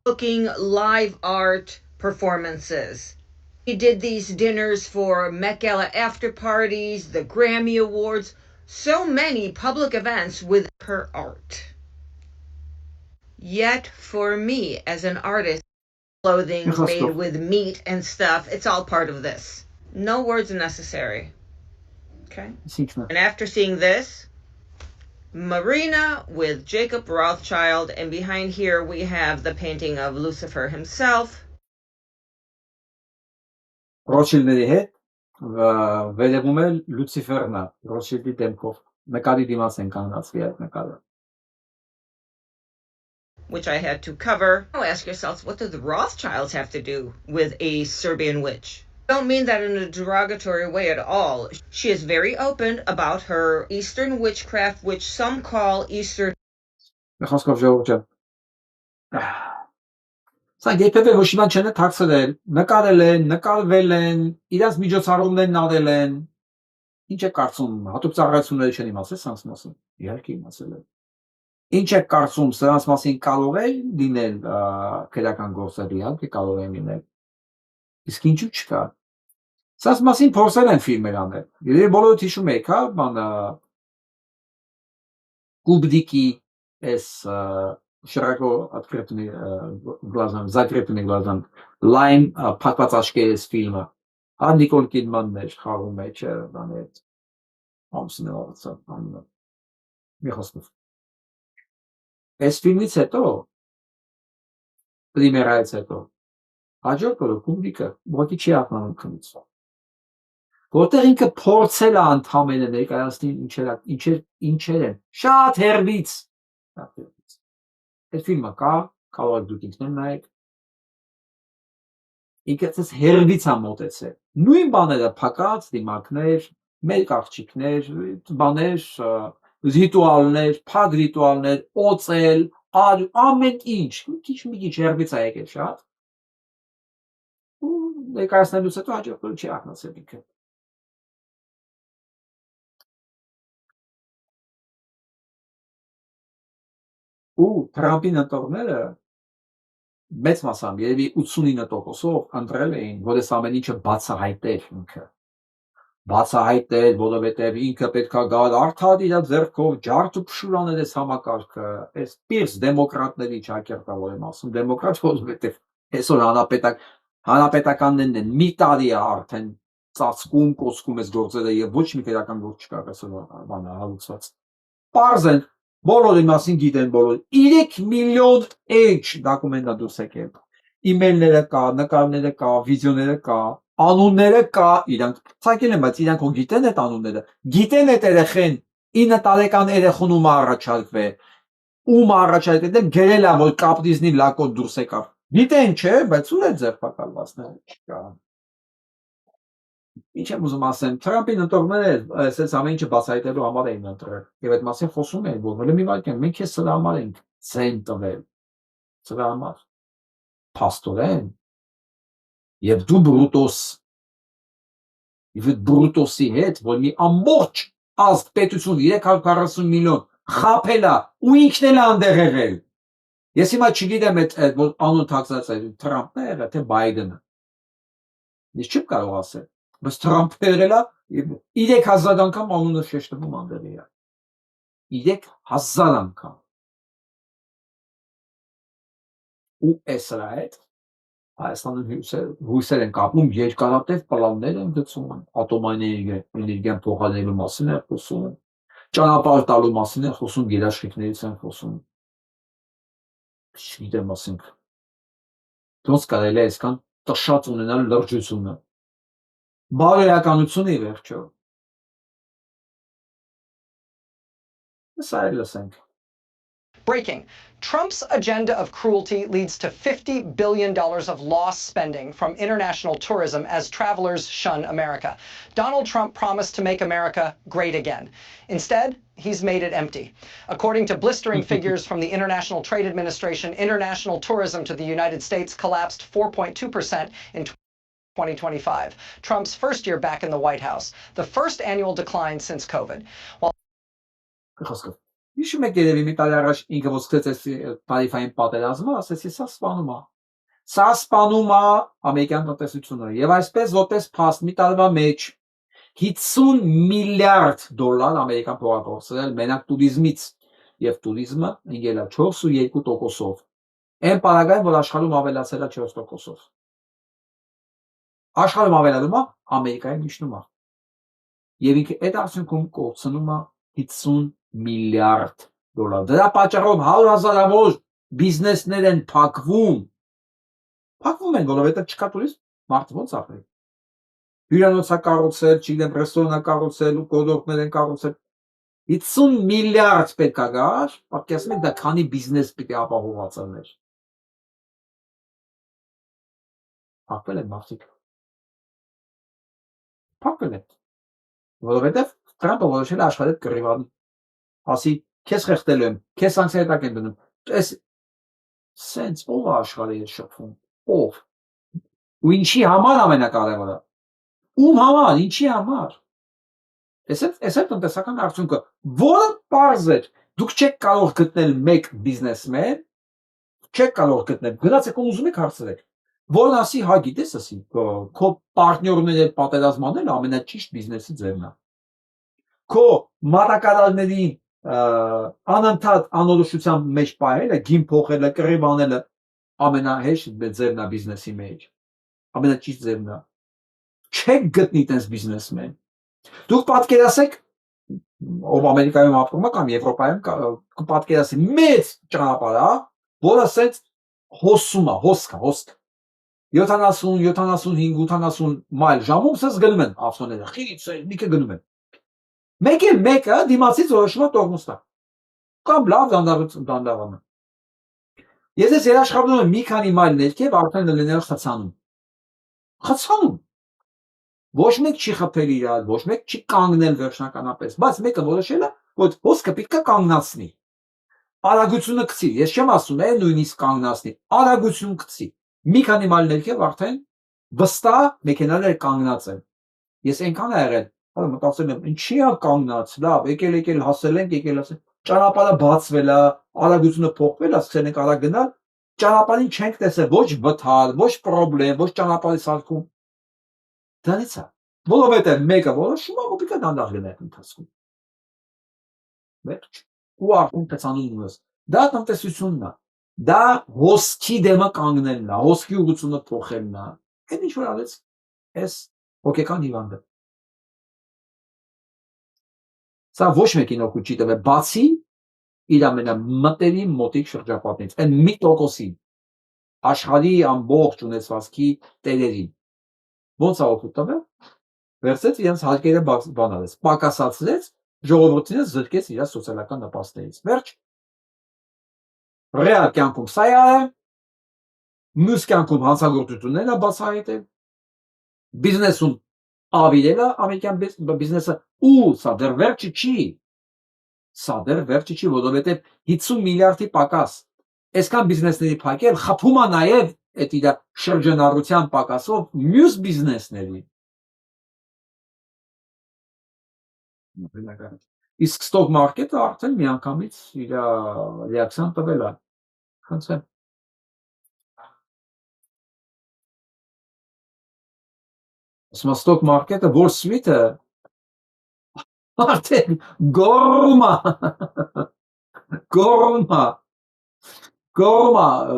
Speaker 10: Cooking live art performances. He did these dinners for Met Gala after parties, the Grammy Awards, so many public events with her art. Yet for me, as an artist, clothing made with meat and stuff, it's all part of this. No words necessary. Okay? And after seeing this, Marina with Jacob Rothschild, and behind here we have the painting of Lucifer himself.
Speaker 1: Ռոթշիլդների հետ վերևում է Լուցիֆերն է, Ռոթշիլդի դեմքով։ Նկարի դիմաց են կանգնածվի այդ նկարը։
Speaker 10: Which I had to cover. Now ask yourselves, what do the Rothschilds have to do with a Serbian witch? I don't mean that in a derogatory way at all. She is very open about her Eastern witchcraft, which some call Eastern.
Speaker 1: Սա երբևէ ոչ իման չեն թաքցրել, նկարել են, նկարվել են, իրաց միջոցառումներն արել են։ Ինչ է կարծում, հատուկ ծառայությունները չեն իմացել սրանց մասին։ Իհարկե իմացել են։ Ինչ է կարծում, սրանց մասին կարող է լինել քրեական գործեր, իհարկե կարող են լինել։ Իսկ ինչու՞ չկա։ Սրանց մասին փորձել են ֆիլմեր անել։ Երբ բոլորը հիշում եք, հա, բանը Կուբդիկի էս широко открытыми глазами, закрытыми глазами, լայն փակված աչքերից ֆիլմը, հա Նիկոլ Կիդմանն էր խաղում մեջ, բան է, ամսնելացա, բանը, մի խոսքով։ Այս ֆիլմից հետո, պրիմերայից հետո, հաջորդ օրը պուբլիկը ոքի չի ակնանում քնից։ Որտեղ ինքը փորձել է ընդհանրապես ներկայացնել ինչեր են, շատ հերվից։ Այդ ֆիլմը կա, կարող եք դուք ինքներն նայեք։ Ինքը ցես հերվից է մոտեցել։ Նույն բաները փակած դիմակներ, մեկ աղջիկներ, բաներ, ռիտուալներ, փակ ռիտուալներ, օծել, ամեն ինչ, մի քիչ հերվից է եկել շատ։ Ու ներկայացնելուց հետո հաջորդ օրը չի ակնացել ինքը։ Ու Թրամփին ընտրողները մեծ մասամբ երևի 89%-ով ընտրել էին, որ այս ամեն ինչը բացահայտեր ինքը։ Բացահայտեր, որովհետև ինքը պետքա գար արդար իր ձեռքով ջարդ ու փշուրաներ այս համակարգը, այս պիրս դեմոկրատների ճակերտավոր եմ ասում, դեմոկրատ որովհետև այսօր հանրապետականներն են մի տարի է արդեն ծածկում, կոսկում այս գործերը եւ ոչ մի քրական գործ չկա այսօր բանը հալուցված։ Պարզ են բոլորի մասին գիտեն բոլորը։ 3 միլիոն H դոկումենտա դուրս եկել։ Իմեյլները կա, նկարները կա, վիդեոները կա, անունները կա, իրանք ցակել են, բայց իրանք ու գիտեն այդ անունները։ Գիտեն այդ երեխեն 9 տարեկան երեխուն ում առաջարկվել։ Ում առաջարկել, գրել է, որ կապրիզնի լակոտ դուրս եկավ։ Գիտեն, չէ, բայց ու է ձերբակալվածները չկա։ Ինչ եմ ուզում ասեմ, Թրամփին ընտրողները այսպես ամեն ինչը բացահայտելու համար էին ընտրել։ Եվ այդ մասին խոսում էին, որ մի վայրկյան մենք քեզ սրա համար ենք ցեն տվել։ Սրա համար։ Փաստորեն։ Եվ դու բրուտոս։ Եվ այդ բրուտոսի հետ, որ մի ամբողջ ազգ պետություն 340 միլիոն խափելա ու ինքն էլ անդեղ եղել։ Ես հիմա չգիտեմ այդ անուն թաքցած է Թրամփն է եղել թե Բայդենը։ Ես չեմ կարող ասել, բայց Թրամփը եղել է 3000 անգամ անունը շեշտվում անդեղի է։ 3000 անգամ։ Ու էսրա հետ Հայաստանում հույսեր են կապում, երկարատև պլաններ են գծում, ատոմային էներգիան փոխանցելու մասին է խոսում, ճանապարհ տալու մասին է խոսում, երաշխիքներից են խոսում։ Չգիտեմ, ասենք, ոնց կարելի է այսքան տշած ունենալ լրջությունը։ Բարոյականությունը ի վերջո։ Սա էլ լսենք։
Speaker 11: Breaking. Trump's agenda of cruelty leads to $50 billion of lost spending from international tourism as travelers shun America. Donald Trump promised to make America great again. Instead, he's made it empty. According to blistering figures from the International Trade Administration, international tourism to the United States collapsed 4.2% in 2025. Trump's first year back in the White House, the first annual decline since COVID. While
Speaker 1: Հիշում եք երևի մի տարի առաջ ինքը ոսկրեց տարիֆային պատերազմը, ասեցի սա սպանում է։ Սա սպանում է ամերիկյան տնտեսությունը եւ այսպես որպես փաստ մի տարվա մեջ 50 միլիարդ դոլար ամերիկան փոխանցել մենակ туриզմից եւ туриզմը ընկել է 4.2%-ով։ Այն պարագային, որ աշխարհում ավելացել է 4%-ով։ Աշխարհում ավելանում է, Ամերիկայում իջնում է։ Եվ ինքը այդ արդյունքում կորցնում է 50 միլիարդ դոլար։ Դրա պատճառով 100,000-ավոր բիզնեսներ են փակվում։ Փակվում են, որովհետև չկա туриզմ, մարդը ոնց ապրի։ Հյուրանոցա կառուցել, չգիտեմ, ռեստորանա կառուցել ու կոդորտներ են կառուցել։ 50 միլիարդ պետք է գար, պատկերացնում եք դա քանի բիզնես պիտի ապահովված լիներ։ Փակվել են մարդիկ։ Փակվել են։ Որովհետև Թրամփը որոշել է աշխարհի հետ կռիվան։ Ասի, քեզ խեղդելու եմ, քեզ սանկցիա տակ եմ դնում։ Այս սենց ով է աշխարհի հետ շփվում։ Ով։ Ու ինչի համար ամենակարևորը։ Ում համար, ինչի համար։ Այս է տնտեսական արդյունքը, որը պարզ է։ Դուք չեք կարող գտնել մեկ բիզնեսմեն, չեք կարող գտնել։ Գնացեք ու ուզում եք հարցրեք։ Որն ասի, հա գիտես, ասի, քո պարտներների հետ պատերազմ անել ամենաճիշտ բիզնեսի ձևն է։ Քո մատակարարների անընդհատ անորոշության մեջ պահելը, գին փոխելը, կռիվ անելը ամենահեշտ ձևն է բիզնեսի մեջ։ Ամենաճիշտ ձևն է։ Չեք գտնի տես բիզնեսմեն։ Դուք պատկերացեք, ով Ամերիկայում ապրում է կամ Եվրոպայում պատկերացեք մեծ ճանապարհ, որը ասեց հոսում է, հոսք 70, 75, 80 մայլ ժամում սես գնում են ավտոները, խիրից միկը գնում են։ Մեկը դիմացից որոշում է տոռնուստա։ Կամ լավ դանդաղանում։ Ես ես երաշխավորում եմ մի քանի մայլ ներքև արդեն լինելով խցանում։ Խցանում։ Ոչ մեկ չի խփել իրար, ոչ մեկ չի կանգնել վերջնականապես, բայց մեկը որոշել է, որ հոսքը պետք է կանգնացնի։ Արագությունը գցի, ես չեմ ասում, նույնիսկ կանգնացնի, արագություն գցի։ Մի քանի մայլ ներքև արդեն վստահ մեքենաները կանգնած են։ Ես այնքան է եղել, որ մտածել եմ, ինչի է կանգնած, լավ, եկել հասել ենք, ասել, ճանապարհը բացվել է, արագությունը փոխվել է, սկսել ենք արագ գնալ, ճանապարհին չենք տեսել ոչ վթար, ոչ պրոբլեմ, ոչ ճանապարհի սարքում։ Դրանից է, որովհետև մեկը որոշում է, որ պետք է դանդաղ գնա այդ ընթացքում։ Վերջ։ Ու արդեն տեսանում ես։ Դա տնտեսությունն է։ Դա հոսքի դեմը կանգնելն է, հոսքի ուղղությունը փոխելն է։ Այդ ինչ որ արեց այս հոգեկան հիվանդը։ Սա ոչ մեկին օգուտ չի տվել, բացի իր ամենամտերիմ մոտիկ շրջապատից, այն 1%-ին աշխարհի ամբողջ ունեցվածքի տերերին։ Ոնց է օգուտ տվել։ Վերցրեց իրենց հարկերը բանալեց, պակասացրեց, ժողովրդին զրկեց իր սոցիալական նպաստներից։ Վերջ։ Ռեալ կյանքում սա է, մյուս կյանքում հանցագործություններն է բացահայտել, բիզնեսում ավիրել է ամերիկյան բիզնեսը ու սա դեռ վերջը չի, որովհետև 50 միլիարդի պակաս այսքան բիզնեսների փակել խփում է նաև այդ իր շրջանառության պակասով մյուս բիզնեսների։ Իսկ stock market-ը արդեն միանգամից իր ռեակցիան տվել է։ Խնդրեմ։ Ասում stock market-ը Wall Street-ը արդեն գոռում է,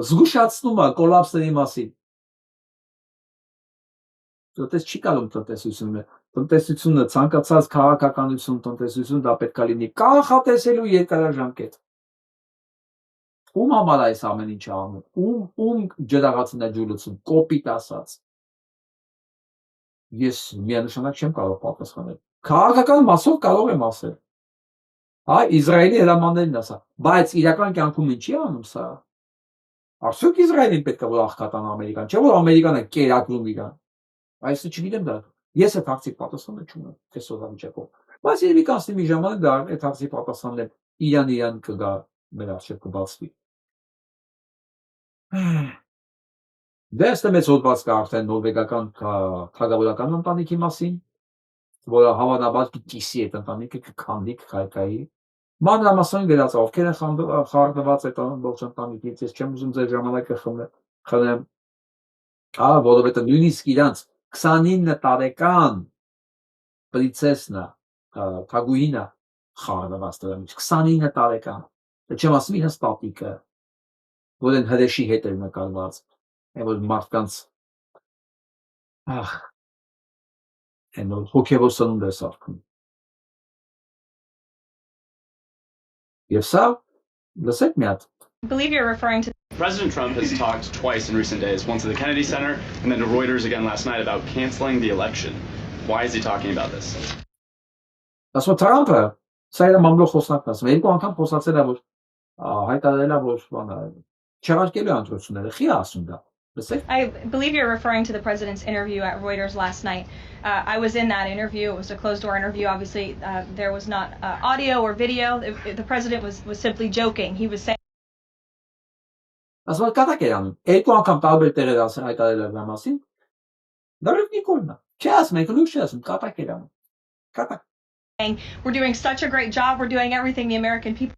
Speaker 1: զգուշացնում է կոլապսների մասին։ Տնտես չի կարող տնտեսությունը, տնտեսությունը ցանկացած քաղաքականություն, տնտեսություն դա պետք է լինի կանխատեսելու երկարաժամկետ։ Ում համար այս ամեն ինչը անում, ում ջրաղացն է ջուրլուցում, կոպիտ ասած։ Ես միանշանակ չեմ կարող պատասխանել։ Քաղաքական մասով կարող եմ ասել։ Իսրայելի հրամաններն ասա, բայց իրական կյանքում ինչի անում սա։ Արդյոք Իսրայելին պետք է որ աղքատան Ամերիկան, չէ՞ որ Ամերիկան է կերակրում իրան։ Այս չգիտեմ դա։ Ես այդ հարցի պատասխանը չունեմ, այսօրվա վիճակով։ Բայց երևի կանցնի մի ժամանակ դա այդ հարցի պատասխանն իրան կգա մեր առջև կբացվի։ Դե այստեղ մեծ հոդված կա արդեն նորվեգական թագավորական ընտանիքի մասին, որը հավանաբար կիսի այդ ընտանիքը կքանդի կխայքայի։ Մանրամասն գրած ովքեր են խառնված այդ ամբողջ ընտանիքից, ես չեմ ուզում ձեր ժամանակը խնեմ, որովհետև նույնիսկ իրանց 29 տարեկան պրինցեսնա, թագուհինը խառնված դրանից 29 տարեկան։ Չեմ ասում իրենց տատիկը, որ են հրեշի հետ էր նկարված, որ մարդկանց հոգևոր սնունդ է սարքում։ Եվ սա, լսեք մի հատ։
Speaker 12: I believe you're referring to
Speaker 13: President Trump has talked twice in recent days, once at the Kennedy Center and then to Reuters again last night about canceling the election. Why is he talking about this?
Speaker 1: Ասում Թրամփը սա իր մամլո խոսնակն ասում, երկու անգամ խոսացել է, որ հայտարարել է, որ չեղարկելու ընտրությունները, խի ասում դա։
Speaker 12: I believe you're referring to the president's interview at Reuters last night. I was in that interview. It was a closed-door interview. Obviously, there was not audio or video. The president was simply joking. He was saying.
Speaker 1: Ասում կատակ էր անում։ Երկու անգամ տարբեր տեղեր ասեն հայտարարել դրա մասին։ Դեռ Նիկոլնա։ Չի ասում, եք լույս չի ասում, կատակ էր անում։ Կատակ։
Speaker 12: We're doing such a great job. We're doing everything the American people.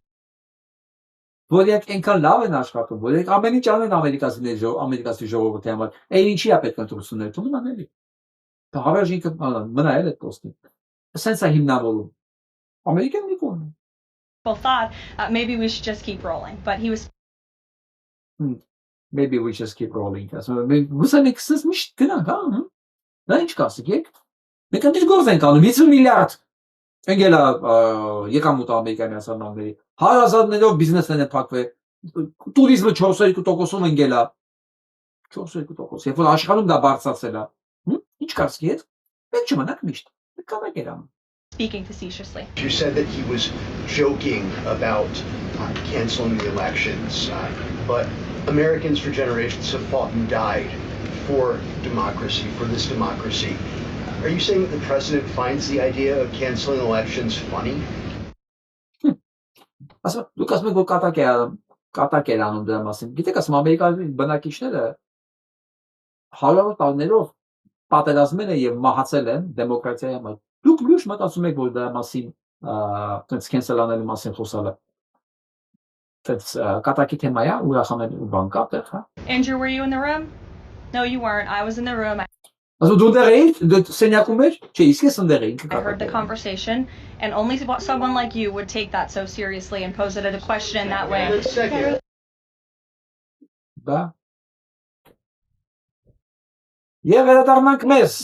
Speaker 1: Որ եք այնքան լավ են աշխատում, որ եք ամեն ինչ անում ամերիկացի ժողովրդի համար, այն ինչի է պետք ընտրություններ թվում անելի։ Դա հավերժ ինքը մնա էլ այդ պոստին։ Սենց է հիմնավորում։ Ամերիկան Նիկոլն։
Speaker 12: People thought maybe we should just keep rolling, but he was.
Speaker 1: Maybe we just keep rolling. Գուցե մենք սկսես միշտ գնանք, հա։ Դա ինչ կասեք եք։ Մենք այնտեղ գործ ենք անում 50 միլիարդ Engela եկամուտ Ամերիկայի Միացյալ Նահանգների հարազատներով բիզնեսներ են փակվել, տուրիզմը 4.2%-ով ընկել է, 4.2%, երբ որ աշխարհում դա բարձրացել է, ինչ կարծիքի հետ, պետք չմնաք միշտ, կամեք էր անում։
Speaker 12: Speaking facetiously.
Speaker 14: You said that he was joking about canceling the elections, but Americans for generations have fought and died for democracy, for this democracy. Are you saying that the president finds the idea of canceling elections funny?
Speaker 1: Դուք ասում եք, որ կատակ էր անում դրա մասին։ Գիտեք, ասում Ամերիկայի բնակիչները հարյուրավոր տարիներով պատերազմել են եւ մահացել են դեմոկրատիայի համար։ Դուք լույս մտածում եք, որ դրա մասին այդպես cancel անելու մասին խոսալը։ Այդպես կատակի թեմա է, ուրախանալու բան կա այդտեղ, հա։
Speaker 12: Andrew, were you in the room? No, you weren't. I was in the room.
Speaker 1: Ասում դու դեռ էիր, սենյակում էր, չէ, իսկ ես ընդեղ էի։
Speaker 12: I heard the conversation, and only someone like you would take that so seriously and pose it as a question in that way.
Speaker 1: Դա։ Եվ վերադառնանք մեզ։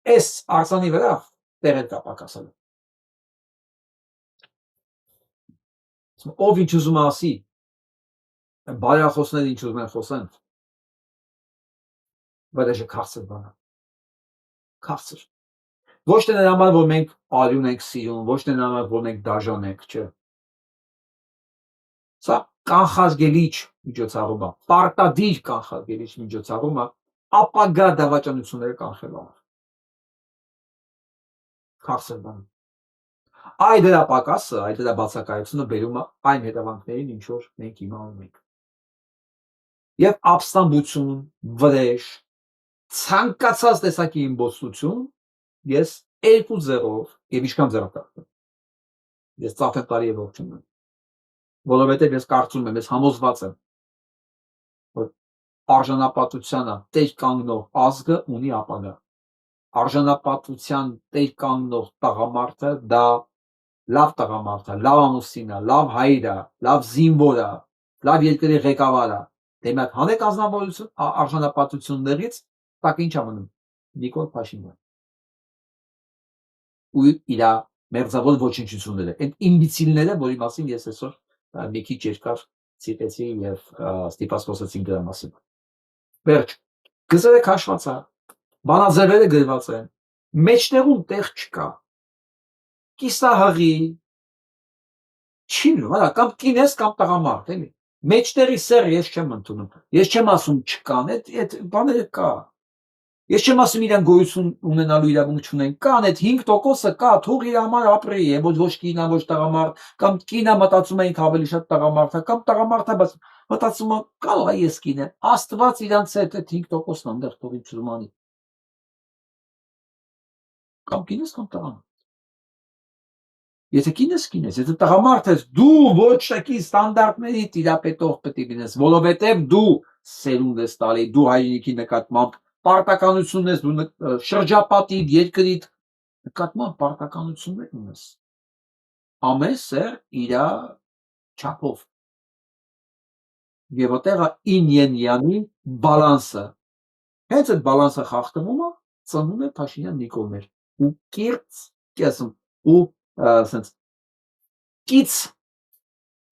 Speaker 1: Այս արձանի վրա տեղեր կա պակասել։ Ով ինչ ուզում ասի, բարյախոսները ինչ ուզում են խոսեն, բայց դա քաղցր բան է։ Քաղցր։ Ոչ թե նրա համար, որ մենք արյուն ենք սիրում, ոչ թե նրա համար, որ մենք դաժան ենք, չէ։ Սա կանխարգելիչ միջոցառում է, պարտադիր կանխարգելիչ միջոցառում է, ապագա դավաճանությունները կանխելու համար։ Քաղցր բան։ Այդ դրա պակասը, այդ դրա բացակայությունը բերում է այն հետևանքներին, ինչ որ մենք հիմա ունենք։ Եվ ապստամբություն, վրեժ, ցանկացած տեսակի իմբոստություն ես 2-0-ով եւ ինչքան ձեռք տամ։ Ես ծափել տարի եւ ողջունում եմ։ Որովհետեւ ես կարծում եմ, ես համոզված եմ, որ արժանապատությանը տեր կանգնող ազգը ունի ապագա։ Արժանապատության տեր կանգնող տղամարդը դա լավ տղամարդ է, լավ ամուսին է, լավ հայր է, լավ զինվոր է, լավ երկրի ղեկավար է։ Դե մենք հանեք ազնվորություն արժանապատություններից, տակ ինչ է մնում։ Նիկոլ Փաշինյան։ Ու իր մերձավոր ոչնչությունները, այդ իմբիցիլները, որի մասին ես այսօր մի քիչ երկար ցիտեցի եւ ստիպած խոսեցին դրա մասին։ Վերջ, գծերը քաշված է, բանաձևերը գրված են, մեջտեղում տեղ չկա։ Կիսահղի, չի նույն, կամ կինես կամ տղամարդ, էլի։ Մեջտեղի սերը ես չեմ ընդունում։ Ես չեմ ասում չկան, այդ բաները կա։ Ես չեմ ասում իրան գոյություն ունենալու իրավունք չունեն, կան այդ 5%-ը կա, թող իր համար ապրի, ոչ կինա, ոչ տղամարդ, կամ կինա մտածում է ինքը ավելի շատ տղամարդ է, կամ տղամարդը բայց մտածում է կարող է ես կին եմ, Աստված իրանց հետ այդ 5%-ն այնտեղ թողի ճրմանի։ Կամ կինես կամ տղամարդ։ Եթե կինես, եթե տղամարդ ես, դու ոչակի ստանդարտների տիրապետող պետք է լինես, որովհետև դու սերունդ ես տալի, դու հայրենիքի նկատմամբ պարտականություն ես, դու շրջապատի երկրիդ նկատմամբ պարտականություններ ունես։ Ամեն սեր իր չափով։ Եվ այդտեղ ինյենյանի բալանսը։ Հենց այդ բալանսը խախտվում է, ծնվում է Փաշինյան Նիկոլներ։ Ու կիրց, կեսում, ու sense կից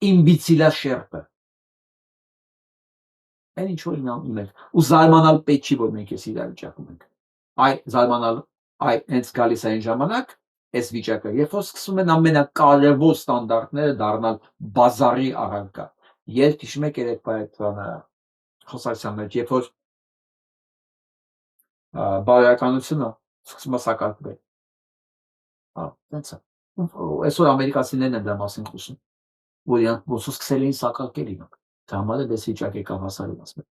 Speaker 1: իմբիցիլա շերպը։ Այն ինչ որ ունենք։ Ու զարմանալ պետք չի, որ մենք ես իրար վիճակում ենք։ Այ զարմանալ, այ հենց գալիս է այն ժամանակ, այս վիճակը, երբ որ սկսում են ամենակարևոր ստանդարտները դառնալ բազարի առարկա։ Երբ հիշում եք երեկվա այդ խոսակցության մեջ, երբ որ բարոյականությունը սկսում է սակարկվել։ Տենց է։ Այսօր ամերիկացիներն են դրա մասին խոսում, որ իրանք ոնց սկսել էին սակարկել իրանք։ Դա համար է դες վիճակ եկավ հասարին ասում։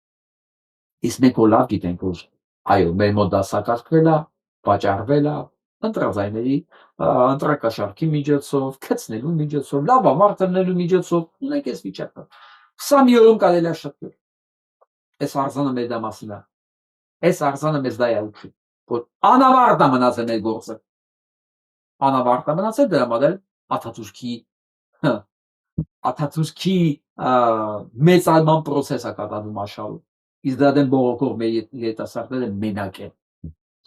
Speaker 1: Իսկ մենք որ լավ գիտենք, որ այո, մեր մոտ դա սակարկվել է, վաճառվել է, ընտրազայների, ընտրակաշառքի միջոցով, քցնելու միջոցով, լավ ամարտելու միջոցով, ունենք այս վիճակը։ 20 մի օրում կարելի է շտկել։ Այս արձանը մեր դա մասին է։ Այս արձանը մեզ դա է ուղղի, որ անավարտ է մնաց մեր գործը։ Անավարտ է մնացել դրա համար Աթաթուրքի մեծարման process-ը կատարվում աշխարհում։ Իսկ դրա դեմ բողոքող մեր երիտասարդները մենակ են։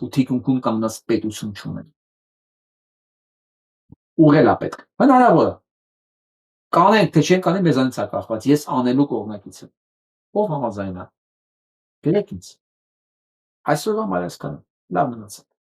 Speaker 1: Ու թիկունքում կանգնած պետություն չունեն։ Ուղղել է պետք։ Հնարավոր է։ Կանենք, թե չեն կանի մեզանից է կախված։ Ես անելու կողմնակից եմ։ Ով համաձայն է։ Գրեք ինձ։ Այսօրվա համար այսքանը։ Լավ մնացեք։